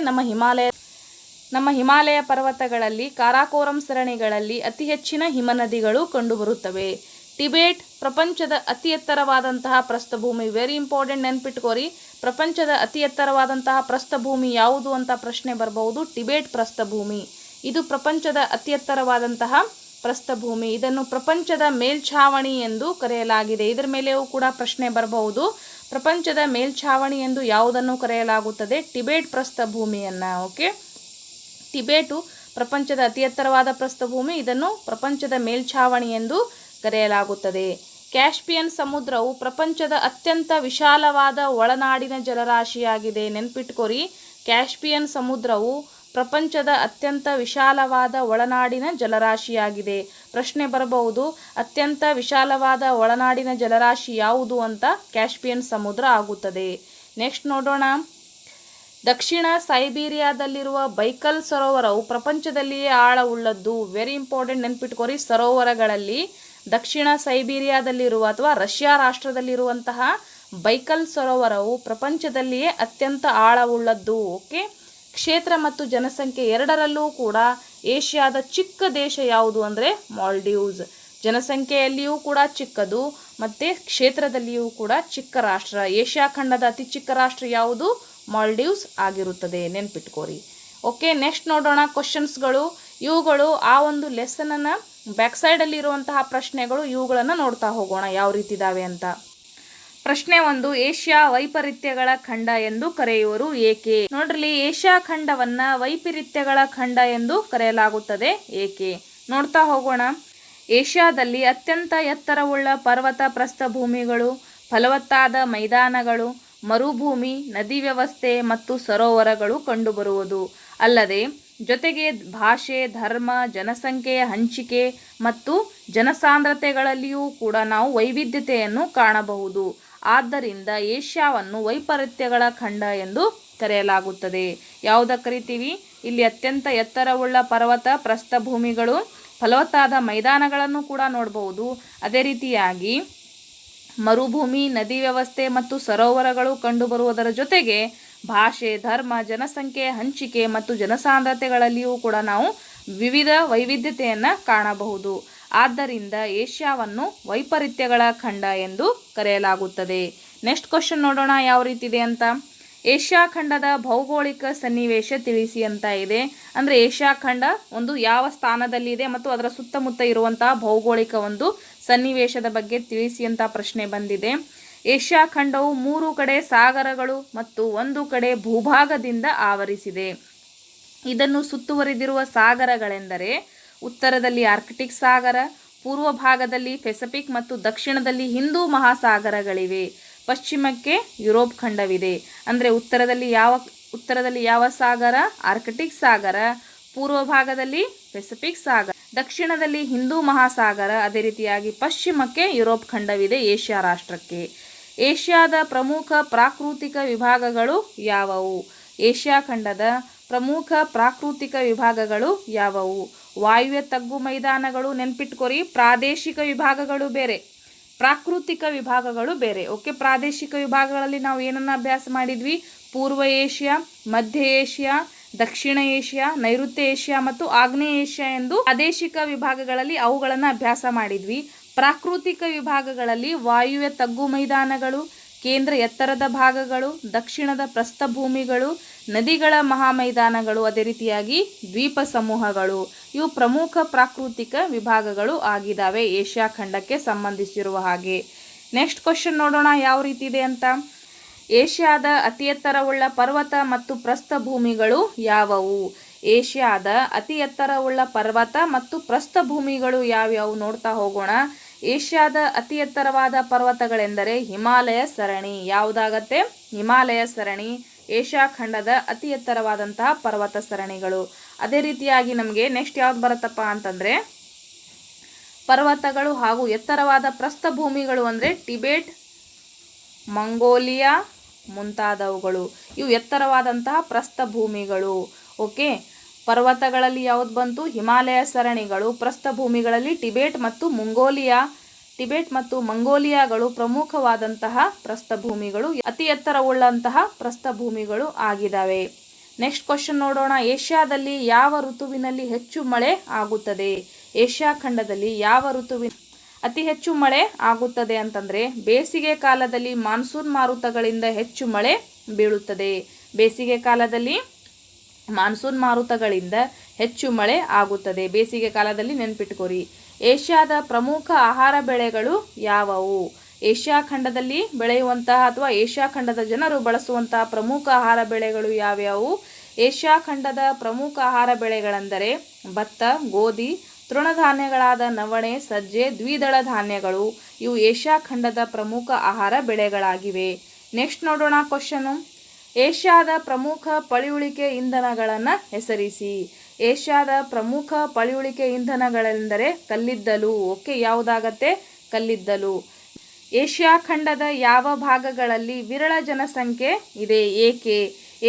ನಮ್ಮ ಹಿಮಾಲಯ ಪರ್ವತಗಳಲ್ಲಿ ಕಾರಾಕೋರಂ ಸರಣಿಗಳಲ್ಲಿ ಅತಿ ಹೆಚ್ಚಿನ ಹಿಮನದಿಗಳು ಕಂಡುಬರುತ್ತವೆ. ಟಿಬೇಟ್ ಪ್ರಪಂಚದ ಅತಿ ಎತ್ತರವಾದಂತಹ ಪ್ರಸ್ಥಭೂಮಿ. ವೆರಿ ಇಂಪಾರ್ಟೆಂಟ್, ನೆನ್ಪಿಟ್ಕೋರಿ. ಪ್ರಪಂಚದ ಅತಿ ಎತ್ತರವಾದಂತಹ ಪ್ರಸ್ಥಭೂಮಿ ಯಾವುದು ಅಂತ ಪ್ರಶ್ನೆ ಬರಬಹುದು. ಟಿಬೇಟ್ ಪ್ರಸ್ಥಭೂಮಿ ಇದು ಪ್ರಪಂಚದ ಅತಿ ಎತ್ತರವಾದಂತಹ ಪ್ರಸ್ಥಭೂಮಿ. ಇದನ್ನು ಪ್ರಪಂಚದ ಮೇಲ್ಛಾವಣಿ ಎಂದು ಕರೆಯಲಾಗಿದೆ. ಇದರ ಮೇಲೆಯೂ ಕೂಡ ಪ್ರಶ್ನೆ ಬರಬಹುದು. ಪ್ರಪಂಚದ ಮೇಲ್ಛಾವಣಿ ಎಂದು ಯಾವುದನ್ನು ಕರೆಯಲಾಗುತ್ತದೆ? ಟಿಬೇಟ್ ಪ್ರಸ್ಥಭೂಮಿಯನ್ನು. ಓಕೆ, ಟಿಬೇಟು ಪ್ರಪಂಚದ ಅತಿ ಎತ್ತರವಾದ ಪ್ರಸ್ಥಭೂಮಿ. ಇದನ್ನು ಪ್ರಪಂಚದ ಮೇಲ್ಛಾವಣಿ ಎಂದು ಕರೆಯಲಾಗುತ್ತದೆ. ಕ್ಯಾಸ್ಪಿಯನ್ ಸಮುದ್ರವು ಪ್ರಪಂಚದ ಅತ್ಯಂತ ವಿಶಾಲವಾದ ಒಳನಾಡಿನ ಜಲರಾಶಿಯಾಗಿದೆ. ನೆನ್ಪಿಟ್ಕೋರಿ, ಕ್ಯಾಸ್ಪಿಯನ್ ಸಮುದ್ರವು ಪ್ರಪಂಚದ ಅತ್ಯಂತ ವಿಶಾಲವಾದ ಒಳನಾಡಿನ ಜಲರಾಶಿಯಾಗಿದೆ? ಪ್ರಶ್ನೆ ಬರಬಹುದು. ಅತ್ಯಂತ ವಿಶಾಲವಾದ ಒಳನಾಡಿನ ಜಲರಾಶಿ ಯಾವುದು ಅಂತ ಕ್ಯಾಸ್ಪಿಯನ್ ಸಮುದ್ರ ಆಗುತ್ತದೆ. ನೆಕ್ಸ್ಟ್ ನೋಡೋಣ. ದಕ್ಷಿಣ ಸೈಬೀರಿಯಾದಲ್ಲಿರುವ ಬೈಕಲ್ ಸರೋವರವು ಪ್ರಪಂಚದಲ್ಲಿಯೇ ಆಳವುಳ್ಳದ್ದು. Very important, ನೆನ್ಪಿಟ್ಕೋರಿ. ಸರೋವರಗಳಲ್ಲಿ ದಕ್ಷಿಣ ಸೈಬೀರಿಯಾದಲ್ಲಿರುವ ಅಥವಾ ರಷ್ಯಾ ರಾಷ್ಟ್ರದಲ್ಲಿರುವಂತಹ ಬೈಕಲ್ ಸರೋವರವು ಪ್ರಪಂಚದಲ್ಲಿಯೇ ಅತ್ಯಂತ ಆಳವುಳ್ಳದ್ದು. ಓಕೆ. ಕ್ಷೇತ್ರ ಮತ್ತು ಜನಸಂಖ್ಯೆ ಎರಡರಲ್ಲೂ ಕೂಡ ಏಷ್ಯಾದ ಚಿಕ್ಕ ದೇಶ ಯಾವುದು ಅಂದರೆ ಮಾಲ್ಡೀವ್ಸ್. ಜನಸಂಖ್ಯೆಯಲ್ಲಿಯೂ ಕೂಡ ಚಿಕ್ಕದು ಮತ್ತು ಕ್ಷೇತ್ರದಲ್ಲಿಯೂ ಕೂಡ ಚಿಕ್ಕ ರಾಷ್ಟ್ರ. ಏಷ್ಯಾ ಖಂಡದ ಅತಿ ಚಿಕ್ಕ ರಾಷ್ಟ್ರ ಯಾವುದು? ಮಾಲ್ಡೀವ್ಸ್ ಆಗಿರುತ್ತದೆ. ನೆನ್ಪಿಟ್ಕೋರಿ. ಓಕೆ. ನೆಕ್ಸ್ಟ್ ನೋಡೋಣ ಕ್ವಶನ್ಸ್ಗಳು. ಇವುಗಳು ಆ ಒಂದು ಲೆಸನನ್ನು ಬ್ಯಾಕ್ ಸೈಡಲ್ಲಿ ಇರುವಂತಹ ಪ್ರಶ್ನೆಗಳು. ಇವುಗಳನ್ನು ನೋಡ್ತಾ ಹೋಗೋಣ ಯಾವ ರೀತಿ ಇದ್ದಾವೆ ಅಂತ. ಪ್ರಶ್ನೆ 1. ಏಷ್ಯಾ ವೈಪರೀತ್ಯಗಳ ಖಂಡ ಎಂದು ಕರೆಯುವರು ಏಕೆ? ನೋಡ್ರಿ, ಏಷ್ಯಾ ಖಂಡವನ್ನ ವೈಪರೀತ್ಯಗಳ ಖಂಡ ಎಂದು ಕರೆಯಲಾಗುತ್ತದೆ ಏಕೆ? ನೋಡ್ತಾ ಹೋಗೋಣ. ಏಷ್ಯಾದಲ್ಲಿ ಅತ್ಯಂತ ಎತ್ತರವುಳ್ಳ ಪರ್ವತ ಪ್ರಸ್ಥಭೂಮಿಗಳು, ಫಲವತ್ತಾದ ಮೈದಾನಗಳು, ಮರುಭೂಮಿ, ನದಿ ವ್ಯವಸ್ಥೆ ಮತ್ತು ಸರೋವರಗಳು ಕಂಡುಬರುವುದು ಅಲ್ಲದೆ ಜೊತೆಗೆ ಭಾಷೆ, ಧರ್ಮ, ಜನಸಂಖ್ಯೆಯ ಹಂಚಿಕೆ ಮತ್ತು ಜನಸಾಂದ್ರತೆಗಳಲ್ಲಿಯೂ ಕೂಡ ನಾವು ವೈವಿಧ್ಯತೆಯನ್ನು ಕಾಣಬಹುದು. ಆದ್ದರಿಂದ ಏಷ್ಯಾವನ್ನು ವೈಪರೀತ್ಯಗಳ ಖಂಡ ಎಂದು ಕರೆಯಲಾಗುತ್ತದೆ. ಯಾವುದಕ್ಕೆ ಕರಿತೀವಿ? ಇಲ್ಲಿ ಅತ್ಯಂತ ಎತ್ತರವುಳ್ಳ ಪರ್ವತ ಪ್ರಸ್ಥಭೂಮಿಗಳು, ಫಲವತ್ತಾದ ಮೈದಾನಗಳನ್ನು ಕೂಡ ನೋಡಬಹುದು. ಅದೇ ರೀತಿಯಾಗಿ ಮರುಭೂಮಿ, ನದಿ ವ್ಯವಸ್ಥೆ ಮತ್ತು ಸರೋವರಗಳು ಕಂಡುಬರುವುದರ ಜೊತೆಗೆ ಭಾಷೆ, ಧರ್ಮ, ಜನಸಂಖ್ಯೆಯ ಹಂಚಿಕೆ ಮತ್ತು ಜನಸಾಂದ್ರತೆಗಳಲ್ಲಿಯೂ ಕೂಡ ನಾವು ವಿವಿಧ ವೈವಿಧ್ಯತೆಯನ್ನು ಕಾಣಬಹುದು. ಆದ್ದರಿಂದ ಏಷ್ಯಾವನ್ನು ವೈಪರೀತ್ಯಗಳ ಖಂಡ ಎಂದು ಕರೆಯಲಾಗುತ್ತದೆ. ನೆಕ್ಸ್ಟ್ ಕ್ವಶನ್ ನೋಡೋಣ ಯಾವ ರೀತಿ ಇದೆ ಅಂತ. ಏಷ್ಯಾ ಖಂಡದ ಭೌಗೋಳಿಕ ಸನ್ನಿವೇಶ ತಿಳಿಸಿ ಅಂತ ಇದೆ. ಅಂದರೆ ಏಷ್ಯಾ ಖಂಡ ಒಂದು ಯಾವ ಸ್ಥಾನದಲ್ಲಿದೆ ಮತ್ತು ಅದರ ಸುತ್ತಮುತ್ತ ಇರುವಂತಹ ಭೌಗೋಳಿಕ ಒಂದು ಸನ್ನಿವೇಶದ ಬಗ್ಗೆ ತಿಳಿಸಿ ಅಂತ ಪ್ರಶ್ನೆ ಬಂದಿದೆ. ಏಷ್ಯಾ ಖಂಡವು 3 ಕಡೆ ಸಾಗರಗಳು ಮತ್ತು 1 ಕಡೆ ಭೂಭಾಗದಿಂದ ಆವರಿಸಿದೆ. ಇದನ್ನು ಸುತ್ತುವರಿದಿರುವ ಸಾಗರಗಳೆಂದರೆ ಉತ್ತರದಲ್ಲಿ ಆರ್ಕ್ಟಿಕ್ ಸಾಗರ, ಪೂರ್ವ ಭಾಗದಲ್ಲಿ ಪೆಸಿಫಿಕ್ ಮತ್ತು ದಕ್ಷಿಣದಲ್ಲಿ ಹಿಂದೂ ಮಹಾಸಾಗರಗಳಿವೆ. ಪಶ್ಚಿಮಕ್ಕೆ ಯುರೋಪ್ ಖಂಡವಿದೆ. ಅಂದರೆ ಉತ್ತರದಲ್ಲಿ ಯಾವ ಸಾಗರ? ಆರ್ಕ್ಟಿಕ್ ಸಾಗರ. ಪೂರ್ವ ಭಾಗದಲ್ಲಿ ಪೆಸಿಫಿಕ್ ಸಾಗರ, ದಕ್ಷಿಣದಲ್ಲಿ ಹಿಂದೂ ಮಹಾಸಾಗರ. ಅದೇ ರೀತಿಯಾಗಿ ಪಶ್ಚಿಮಕ್ಕೆ ಯುರೋಪ್ ಖಂಡವಿದೆ ಏಷ್ಯಾ ರಾಷ್ಟ್ರಕ್ಕೆ. ಏಷ್ಯಾದ ಪ್ರಮುಖ ಪ್ರಾಕೃತಿಕ ವಿಭಾಗಗಳು ಯಾವುವು? ಏಷ್ಯಾ ಖಂಡದ ಪ್ರಮುಖ ಪ್ರಾಕೃತಿಕ ವಿಭಾಗಗಳು ಯಾವುವು? ವಾಯುವ್ಯ ತಗ್ಗು ಮೈದಾನಗಳು. ನೆನ್ಪಿಟ್ಕೋರಿ, ಪ್ರಾದೇಶಿಕ ವಿಭಾಗಗಳು ಬೇರೆ, ಪ್ರಾಕೃತಿಕ ವಿಭಾಗಗಳು ಬೇರೆ. ಓಕೆ. ಪ್ರಾದೇಶಿಕ ವಿಭಾಗಗಳಲ್ಲಿ ನಾವು ಏನನ್ನ ಅಭ್ಯಾಸ ಮಾಡಿದ್ವಿ? ಪೂರ್ವ ಏಷ್ಯಾ, ಮಧ್ಯ ಏಷ್ಯಾ, ದಕ್ಷಿಣ ಏಷ್ಯಾ, ನೈಋತ್ಯ ಏಷ್ಯಾ ಮತ್ತು ಆಗ್ನೇಯ ಏಷ್ಯಾ ಎಂದು ಪ್ರಾದೇಶಿಕ ವಿಭಾಗಗಳಲ್ಲಿ ಅವುಗಳನ್ನು ಅಭ್ಯಾಸ ಮಾಡಿದ್ವಿ. ಪ್ರಾಕೃತಿಕ ವಿಭಾಗಗಳಲ್ಲಿ ವಾಯುವ್ಯ ತಗ್ಗು ಮೈದಾನಗಳು, ಕೇಂದ್ರ ಎತ್ತರದ ಭಾಗಗಳು, ದಕ್ಷಿಣದ ಪ್ರಸ್ಥಭೂಮಿಗಳು, ನದಿಗಳ ಮಹಾಮೈದಾನಗಳು, ಅದೇ ರೀತಿಯಾಗಿ ದ್ವೀಪ ಸಮೂಹಗಳು. ಇವು ಪ್ರಮುಖ ಪ್ರಾಕೃತಿಕ ವಿಭಾಗಗಳು ಆಗಿದ್ದಾವೆ ಏಷ್ಯಾ ಖಂಡಕ್ಕೆ ಸಂಬಂಧಿಸಿರುವ ಹಾಗೆ. ನೆಕ್ಸ್ಟ್ ಕ್ವಶನ್ ನೋಡೋಣ ಯಾವ ರೀತಿ ಇದೆ ಅಂತ. ಏಷ್ಯಾದ ಅತಿ ಎತ್ತರವುಳ್ಳ ಪರ್ವತ ಮತ್ತು ಪ್ರಸ್ಥಭೂಮಿಗಳು ಯಾವುವು? ಏಷ್ಯಾದ ಅತಿ ಎತ್ತರವುಳ್ಳ ಪರ್ವತ ಮತ್ತು ಪ್ರಸ್ಥಭೂಮಿಗಳು ಯಾವ್ಯಾವು ನೋಡ್ತಾ ಹೋಗೋಣ. ಏಷ್ಯಾದ ಅತಿ ಎತ್ತರವಾದ ಪರ್ವತಗಳೆಂದರೆ ಹಿಮಾಲಯ ಸರಣಿ. ಯಾವುದಾಗತ್ತೆ? ಹಿಮಾಲಯ ಸರಣಿ ಏಷ್ಯಾ ಖಂಡದ ಅತಿ ಎತ್ತರವಾದಂತಹ ಪರ್ವತ ಸರಣಿಗಳು. ಅದೇ ರೀತಿಯಾಗಿ ನಮಗೆ ನೆಕ್ಸ್ಟ್ ಯಾವ್ದು ಬರುತ್ತಪ್ಪ ಅಂತಂದರೆ ಪರ್ವತಗಳು ಹಾಗೂ ಎತ್ತರವಾದ ಪ್ರಸ್ಥಭೂಮಿಗಳು ಅಂದರೆ ಟಿಬೆಟ್, ಮಂಗೋಲಿಯಾ ಮುಂತಾದವುಗಳು. ಇವು ಎತ್ತರವಾದಂತಹ ಪ್ರಸ್ಥಭೂಮಿಗಳು. ಓಕೆ. ಪರ್ವತಗಳಲ್ಲಿ ಯಾವ್ದು ಬಂತು? ಹಿಮಾಲಯ ಸರಣಿಗಳು. ಪ್ರಸ್ಥಭೂಮಿಗಳಲ್ಲಿ ಟಿಬೆಟ್ ಮತ್ತು ಮಂಗೋಲಿಯಾಗಳು ಪ್ರಮುಖವಾದಂತಹ ಪ್ರಸ್ಥಭೂಮಿಗಳು, ಅತಿ ಎತ್ತರವುಳ್ಳಂತಹ ಪ್ರಸ್ಥಭೂಮಿಗಳು ಆಗಿದ್ದಾವೆ. ನೆಕ್ಸ್ಟ್ ಕ್ವಶನ್ ನೋಡೋಣ. ಏಷ್ಯಾದಲ್ಲಿ ಯಾವ ಋತುವಿನಲ್ಲಿ ಹೆಚ್ಚು ಮಳೆ ಆಗುತ್ತದೆ? ಏಷ್ಯಾ ಖಂಡದಲ್ಲಿ ಯಾವ ಋತುವಿನ ಅತಿ ಹೆಚ್ಚು ಮಳೆ ಆಗುತ್ತದೆ ಅಂತಂದರೆ ಬೇಸಿಗೆ ಕಾಲದಲ್ಲಿ ಮಾನ್ಸೂನ್ ಮಾರುತಗಳಿಂದ ಹೆಚ್ಚು ಮಳೆ ಬೀಳುತ್ತದೆ. ಬೇಸಿಗೆ ಕಾಲದಲ್ಲಿ ಮಾನ್ಸೂನ್ ಮಾರುತಗಳಿಂದ ಹೆಚ್ಚು ಮಳೆ ಆಗುತ್ತದೆ. ಬೇಸಿಗೆ ಕಾಲದಲ್ಲಿ ನೆನ್ಪಿಟ್ಕೋರಿ. ಏಷ್ಯಾದ ಪ್ರಮುಖ ಆಹಾರ ಬೆಳೆಗಳು ಯಾವುವು? ಏಷ್ಯಾ ಖಂಡದಲ್ಲಿ ಬೆಳೆಯುವಂತಹ ಅಥವಾ ಏಷ್ಯಾ ಖಂಡದ ಜನರು ಬಳಸುವಂತಹ ಪ್ರಮುಖ ಆಹಾರ ಬೆಳೆಗಳು ಯಾವ್ಯಾವು? ಏಷ್ಯಾ ಖಂಡದ ಪ್ರಮುಖ ಆಹಾರ ಬೆಳೆಗಳೆಂದರೆ ಭತ್ತ, ಗೋಧಿ, ತೃಣಧಾನ್ಯಗಳಾದ ನವಣೆ, ಸಜ್ಜೆ, ದ್ವಿದಳ ಧಾನ್ಯಗಳು. ಇವು ಏಷ್ಯಾ ಖಂಡದ ಪ್ರಮುಖ ಆಹಾರ ಬೆಳೆಗಳಾಗಿವೆ. ನೆಕ್ಸ್ಟ್ ನೋಡೋಣ ಕ್ವಶನು. ಏಷ್ಯಾದ ಪ್ರಮುಖ ಪಳೆಯುಳಿಕೆ ಇಂಧನಗಳನ್ನು ಹೆಸರಿಸಿ. ಏಷ್ಯಾದ ಪ್ರಮುಖ ಪಳೆಯುಳಿಕೆ ಇಂಧನಗಳೆಂದರೆ ಕಲ್ಲಿದ್ದಲು. ಓಕೆ, ಯಾವುದಾಗತ್ತೆ? ಕಲ್ಲಿದ್ದಲು. ಏಷ್ಯಾ ಖಂಡದ ಯಾವ ಭಾಗಗಳಲ್ಲಿ ವಿರಳ ಜನಸಂಖ್ಯೆ ಇದೆ? ಏಕೆ?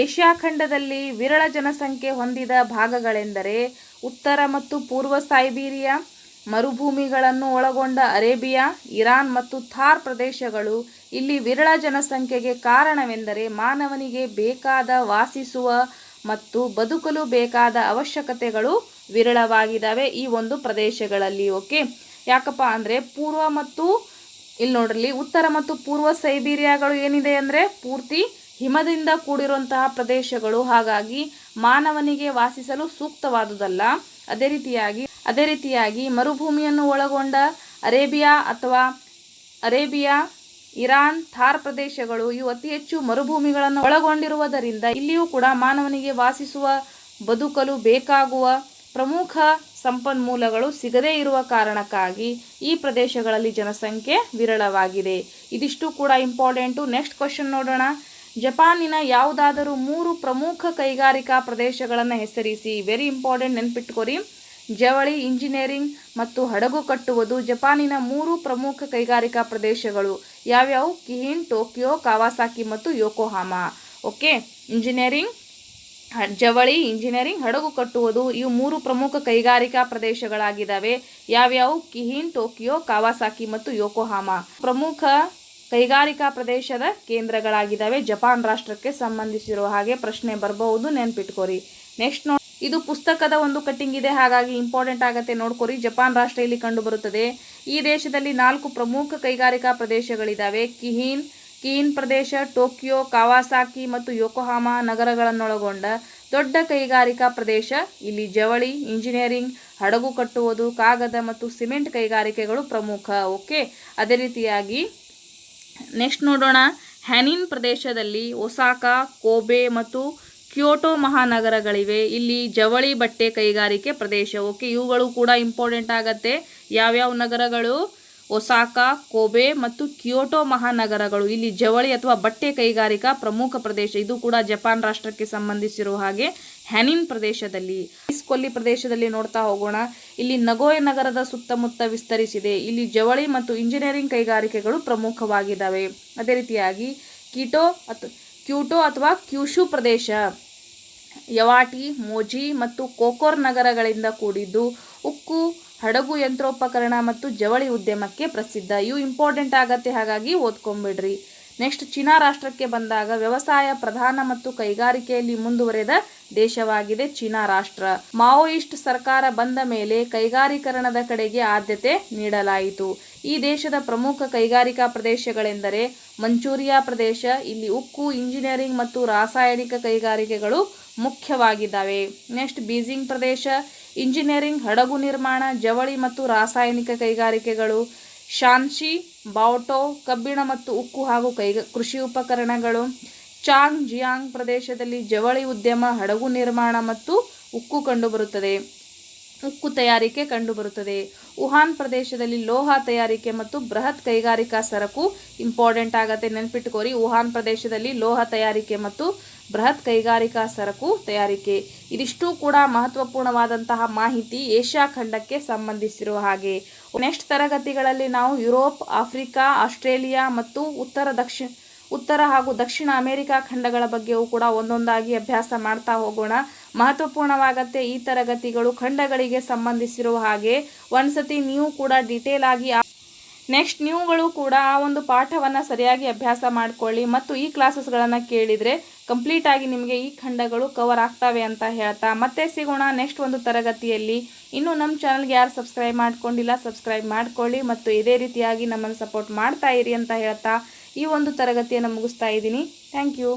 ಏಷ್ಯಾ ಖಂಡದಲ್ಲಿ ವಿರಳ ಜನಸಂಖ್ಯೆ ಹೊಂದಿದ ಭಾಗಗಳೆಂದರೆ ಉತ್ತರ ಮತ್ತು ಪೂರ್ವ ಸೈಬೀರಿಯಾ, ಮರುಭೂಮಿಗಳನ್ನು ಒಳಗೊಂಡ ಅರೇಬಿಯಾ, ಇರಾನ್ ಮತ್ತು ಥಾರ್ ಪ್ರದೇಶಗಳು. ಇಲ್ಲಿ ವಿರಳ ಜನಸಂಖ್ಯೆಗೆ ಕಾರಣವೆಂದರೆ ಮಾನವನಿಗೆ ಬೇಕಾದ ವಾಸಿಸುವ ಮತ್ತು ಬದುಕಲು ಬೇಕಾದ ಅವಶ್ಯಕತೆಗಳು ವಿರಳವಾಗಿದ್ದಾವೆ ಈ ಒಂದು ಪ್ರದೇಶಗಳಲ್ಲಿ. ಓಕೆ, ಯಾಕಪ್ಪ ಅಂದರೆ ಪೂರ್ವ ಮತ್ತು ಇಲ್ಲಿ ನೋಡ್ರಿ, ಉತ್ತರ ಮತ್ತು ಪೂರ್ವ ಸೈಬೀರಿಯಾಗಳು ಏನಿದೆ ಅಂದರೆ ಪೂರ್ತಿ ಹಿಮದಿಂದ ಕೂಡಿರುವಂತಹ ಪ್ರದೇಶಗಳು. ಹಾಗಾಗಿ ಮಾನವನಿಗೆ ವಾಸಿಸಲು ಸೂಕ್ತವಾದುದಲ್ಲ. ಅದೇ ರೀತಿಯಾಗಿ ಮರುಭೂಮಿಯನ್ನು ಒಳಗೊಂಡ ಅರೇಬಿಯಾ, ಇರಾನ್, ಥಾರ್ ಪ್ರದೇಶಗಳು ಇವು ಅತಿ ಹೆಚ್ಚು ಮರುಭೂಮಿಗಳನ್ನು ಒಳಗೊಂಡಿರುವುದರಿಂದ ಇಲ್ಲಿಯೂ ಕೂಡ ಮಾನವನಿಗೆ ವಾಸಿಸುವ ಬದುಕಲು ಬೇಕಾಗುವ ಪ್ರಮುಖ ಸಂಪನ್ಮೂಲಗಳು ಸಿಗದೇ ಇರುವ ಕಾರಣಕ್ಕಾಗಿ ಈ ಪ್ರದೇಶಗಳಲ್ಲಿ ಜನಸಂಖ್ಯೆ ವಿರಳವಾಗಿದೆ. ಇದಿಷ್ಟು ಕೂಡ ಇಂಪಾರ್ಟೆಂಟು. ನೆಕ್ಸ್ಟ್ ಕ್ವಶನ್ ನೋಡೋಣ. ಜಪಾನಿನ ಯಾವುದಾದರೂ 3 ಪ್ರಮುಖ ಕೈಗಾರಿಕಾ ಪ್ರದೇಶಗಳನ್ನು ಹೆಸರಿಸಿ. ವೆರಿ ಇಂಪಾರ್ಟೆಂಟ್, ನೆನ್ಪಿಟ್ಕೋರಿ. ಜವಳಿ, ಇಂಜಿನಿಯರಿಂಗ್ ಮತ್ತು ಹಡಗು ಕಟ್ಟುವುದು ಜಪಾನಿನ 3 ಪ್ರಮುಖ ಕೈಗಾರಿಕಾ ಪ್ರದೇಶಗಳು. ಯಾವ್ಯಾವು? ಕಿಹಿನ್, ಟೋಕಿಯೋ, ಕಾವಾಸಾಕಿ ಮತ್ತು ಯೋಕೋಹಾಮಾ. ಓಕೆ, ಜವಳಿ, ಇಂಜಿನಿಯರಿಂಗ್, ಹಡಗು ಕಟ್ಟುವುದು ಇವು 3 ಪ್ರಮುಖ ಕೈಗಾರಿಕಾ ಪ್ರದೇಶಗಳಾಗಿದ್ದಾವೆ. ಯಾವ್ಯಾವು? ಕಿಹಿನ್, ಟೋಕಿಯೋ, ಕಾವಾಸಾಕಿ ಮತ್ತು ಯೋಕೋಹಾಮಾ ಪ್ರಮುಖ ಕೈಗಾರಿಕಾ ಪ್ರದೇಶದ ಕೇಂದ್ರಗಳಾಗಿದ್ದಾವೆ. ಜಪಾನ್ ರಾಷ್ಟ್ರಕ್ಕೆ ಸಂಬಂಧಿಸಿರುವ ಹಾಗೆ ಪ್ರಶ್ನೆ ಬರಬಹುದು, ನೆನ್ಪಿಟ್ಕೋರಿ. ನೆಕ್ಸ್ಟ್ ಇದು ಪುಸ್ತಕದ ಒಂದು ಕಟ್ಟಿಂಗ್ ಇದೆ, ಹಾಗಾಗಿ ಇಂಪಾರ್ಟೆಂಟ್ ಆಗತ್ತೆ, ನೋಡ್ಕೋರಿ. ಜಪಾನ್ ರಾಷ್ಟ್ರ ಇಲ್ಲಿ ಕಂಡು ಬರುತ್ತದೆ. ಈ ದೇಶದಲ್ಲಿ 4 ಪ್ರಮುಖ ಕೈಗಾರಿಕಾ ಪ್ರದೇಶಗಳಿದ್ದಾವೆ. ಕಿಹಿನ್ ಪ್ರದೇಶ, ಟೋಕಿಯೋ, ಕಾವಾಸಾಕಿ ಮತ್ತು ಯೋಕೋಹಾಮಾ ನಗರಗಳನ್ನೊಳಗೊಂಡ ದೊಡ್ಡ ಕೈಗಾರಿಕಾ ಪ್ರದೇಶ. ಇಲ್ಲಿ ಜವಳಿ, ಇಂಜಿನಿಯರಿಂಗ್, ಹಡಗು ಕಟ್ಟುವುದು, ಕಾಗದ ಮತ್ತು ಸಿಮೆಂಟ್ ಕೈಗಾರಿಕೆಗಳು ಪ್ರಮುಖ. ಓಕೆ, ಅದೇ ರೀತಿಯಾಗಿ ನೆಕ್ಸ್ಟ್ ನೋಡೋಣ. ಹ್ಯಾನಿನ್ ಪ್ರದೇಶದಲ್ಲಿ ಒಸಾಕಾ, ಕೋಬೆ ಮತ್ತು ಕ್ಯೋಟೋ ಮಹಾನಗರಗಳಿವೆ. ಇಲ್ಲಿ ಜವಳಿ ಬಟ್ಟೆ ಕೈಗಾರಿಕೆ ಪ್ರದೇಶ. ಓಕೆ, ಇವುಗಳು ಕೂಡ ಇಂಪಾರ್ಟೆಂಟ್ ಆಗತ್ತೆ. ಯಾವ್ಯಾವ ನಗರಗಳು? ಒಸಾಕಾ, ಕೋಬೆ ಮತ್ತು ಕ್ಯೋಟೋ ಮಹಾನಗರಗಳು. ಇಲ್ಲಿ ಜವಳಿ ಅಥವಾ ಬಟ್ಟೆ ಕೈಗಾರಿಕಾ ಪ್ರಮುಖ ಪ್ರದೇಶ. ಇದು ಕೂಡ ಜಪಾನ್ ರಾಷ್ಟ್ರಕ್ಕೆ ಸಂಬಂಧಿಸಿರುವ ಹಾಗೆ ಹ್ಯಾನಿನ್ ಪ್ರದೇಶದಲ್ಲಿ. ಕೊಲ್ಲಿ ಪ್ರದೇಶದಲ್ಲಿ ನೋಡ್ತಾ ಹೋಗೋಣ. ಇಲ್ಲಿ ನಗೋಯ್ ನಗರದ ಸುತ್ತಮುತ್ತ ವಿಸ್ತರಿಸಿದೆ. ಇಲ್ಲಿ ಜವಳಿ ಮತ್ತು ಇಂಜಿನಿಯರಿಂಗ್ ಕೈಗಾರಿಕೆಗಳು ಪ್ರಮುಖವಾಗಿದ್ದಾವೆ. ಅದೇ ರೀತಿಯಾಗಿ ಕ್ಯೂಟೋ ಅಥವಾ ಕ್ಯೂಶು ಪ್ರದೇಶ ಯವಾಟಿ, ಮೋಜಿ ಮತ್ತು ಕೋಕೋರ್ ನಗರಗಳಿಂದ ಕೂಡಿದ್ದು ಉಕ್ಕು, ಹಡಗು ಯಂತ್ರೋಪಕರಣ ಮತ್ತು ಜವಳಿ ಉದ್ಯಮಕ್ಕೆ ಪ್ರಸಿದ್ಧ. ಇವು ಇಂಪಾರ್ಟೆಂಟ್ ಆಗತ್ತೆ, ಹಾಗಾಗಿ ಓದ್ಕೊಂಡ್ಬಿಡ್ರಿ. ನೆಕ್ಸ್ಟ್ ಚೀನಾ ರಾಷ್ಟ್ರಕ್ಕೆ ಬಂದಾಗ ವ್ಯವಸಾಯ ಪ್ರಧಾನ ಮತ್ತು ಕೈಗಾರಿಕೆಯಲ್ಲಿ ಮುಂದುವರೆದ ದೇಶವಾಗಿದೆ ಚೀನಾ ರಾಷ್ಟ್ರ. ಮಾವೋಯಿಸ್ಟ್ ಸರ್ಕಾರ ಬಂದ ಮೇಲೆ ಕೈಗಾರೀಕರಣದ ಕಡೆಗೆ ಆದ್ಯತೆ ನೀಡಲಾಯಿತು. ಈ ದೇಶದ ಪ್ರಮುಖ ಕೈಗಾರಿಕಾ ಪ್ರದೇಶಗಳೆಂದರೆ ಮಂಚೂರಿಯಾ ಪ್ರದೇಶ. ಇಲ್ಲಿ ಉಕ್ಕು, ಇಂಜಿನಿಯರಿಂಗ್ ಮತ್ತು ರಾಸಾಯನಿಕ ಕೈಗಾರಿಕೆಗಳು ಮುಖ್ಯವಾಗಿದ್ದಾವೆ. ನೆಕ್ಸ್ಟ್ ಬೀಜಿಂಗ್ ಪ್ರದೇಶ, ಇಂಜಿನಿಯರಿಂಗ್, ಹಡಗು ನಿರ್ಮಾಣ, ಜವಳಿ ಮತ್ತು ರಾಸಾಯನಿಕ ಕೈಗಾರಿಕೆಗಳು. ಶಾನ್ಶಿ, ಬಾವ್ಟೋ, ಕಬ್ಬಿಣ ಮತ್ತು ಉಕ್ಕು ಹಾಗೂ ಕೃಷಿ ಉಪಕರಣಗಳು. ಚಾಂಗ್ ಜಿಯಾಂಗ್ ಪ್ರದೇಶದಲ್ಲಿ ಜವಳಿ ಉದ್ಯಮ, ಹಡಗು ನಿರ್ಮಾಣ ಮತ್ತು ಉಕ್ಕು ತಯಾರಿಕೆ ಕಂಡುಬರುತ್ತದೆ. ವುಹಾನ್ ಪ್ರದೇಶದಲ್ಲಿ ಲೋಹ ತಯಾರಿಕೆ ಮತ್ತು ಬೃಹತ್ ಕೈಗಾರಿಕಾ ಸರಕು. ಇಂಪಾರ್ಟೆಂಟ್ ಆಗತ್ತೆ, ನೆನ್ಪಿಟ್ಕೋರಿ. ವುಹಾನ್ ಪ್ರದೇಶದಲ್ಲಿ ಲೋಹ ತಯಾರಿಕೆ ಮತ್ತು ಬೃಹತ್ ಕೈಗಾರಿಕಾ ಸರಕು ತಯಾರಿಕೆ. ಇದಿಷ್ಟು ಕೂಡ ಮಹತ್ವಪೂರ್ಣವಾದಂತಹ ಮಾಹಿತಿ ಏಷ್ಯಾ ಖಂಡಕ್ಕೆ ಸಂಬಂಧಿಸಿರುವ ಹಾಗೆ. ನೆಕ್ಸ್ಟ್ ತರಗತಿಗಳಲ್ಲಿ ನಾವು ಯುರೋಪ್, ಆಫ್ರಿಕಾ, ಆಸ್ಟ್ರೇಲಿಯಾ ಮತ್ತು ಉತ್ತರ ಹಾಗೂ ದಕ್ಷಿಣ ಅಮೆರಿಕಾ ಖಂಡಗಳ ಬಗ್ಗೆಯೂ ಕೂಡ ಒಂದೊಂದಾಗಿ ಅಭ್ಯಾಸ ಮಾಡ್ತಾ ಹೋಗೋಣ. ಮಹತ್ವಪೂರ್ಣವಾಗತ್ತೆ ಈ ತರಗತಿಗಳು ಖಂಡಗಳಿಗೆ ಸಂಬಂಧಿಸಿರುವ ಹಾಗೆ. ಒಂದ್ಸತಿ ನೀವು ಕೂಡ ಡೀಟೇಲ್ ಆಗಿ ನೀವುಗಳು ಕೂಡ ಆ ಒಂದು ಪಾಠವನ್ನು ಸರಿಯಾಗಿ ಅಭ್ಯಾಸ ಮಾಡಿಕೊಳ್ಳಿ ಮತ್ತು ಈ ಕ್ಲಾಸಸ್ಗಳನ್ನು ಕೇಳಿದರೆ ಕಂಪ್ಲೀಟ್ ಆಗಿ ನಿಮಗೆ ಈ ಖಂಡಗಳು ಕವರ್ ಆಗ್ತವೆ ಅಂತ ಹೇಳ್ತಾ ಮತ್ತೆ ಸಿಗೋಣ ನೆಕ್ಸ್ಟ್ ಒಂದು ತರಗತಿಯಲ್ಲಿ. ಇನ್ನು ನಮ್ಮ ಚಾನಲ್ಗೆ ಯಾರು ಸಬ್ಸ್ಕ್ರೈಬ್ ಮಾಡ್ಕೊಂಡಿಲ್ಲ ಸಬ್ಸ್ಕ್ರೈಬ್ ಮಾಡ್ಕೊಳ್ಳಿ ಮತ್ತು ಇದೇ ರೀತಿಯಾಗಿ ನಮ್ಮನ್ನು ಸಪೋರ್ಟ್ ಮಾಡ್ತಾ ಇರಿ ಅಂತ ಹೇಳ್ತಾ ಈ ಒಂದು ತರಗತಿಯನ್ನು ಮುಗಿಸ್ತಾ ಇದ್ದೀನಿ. Thank you.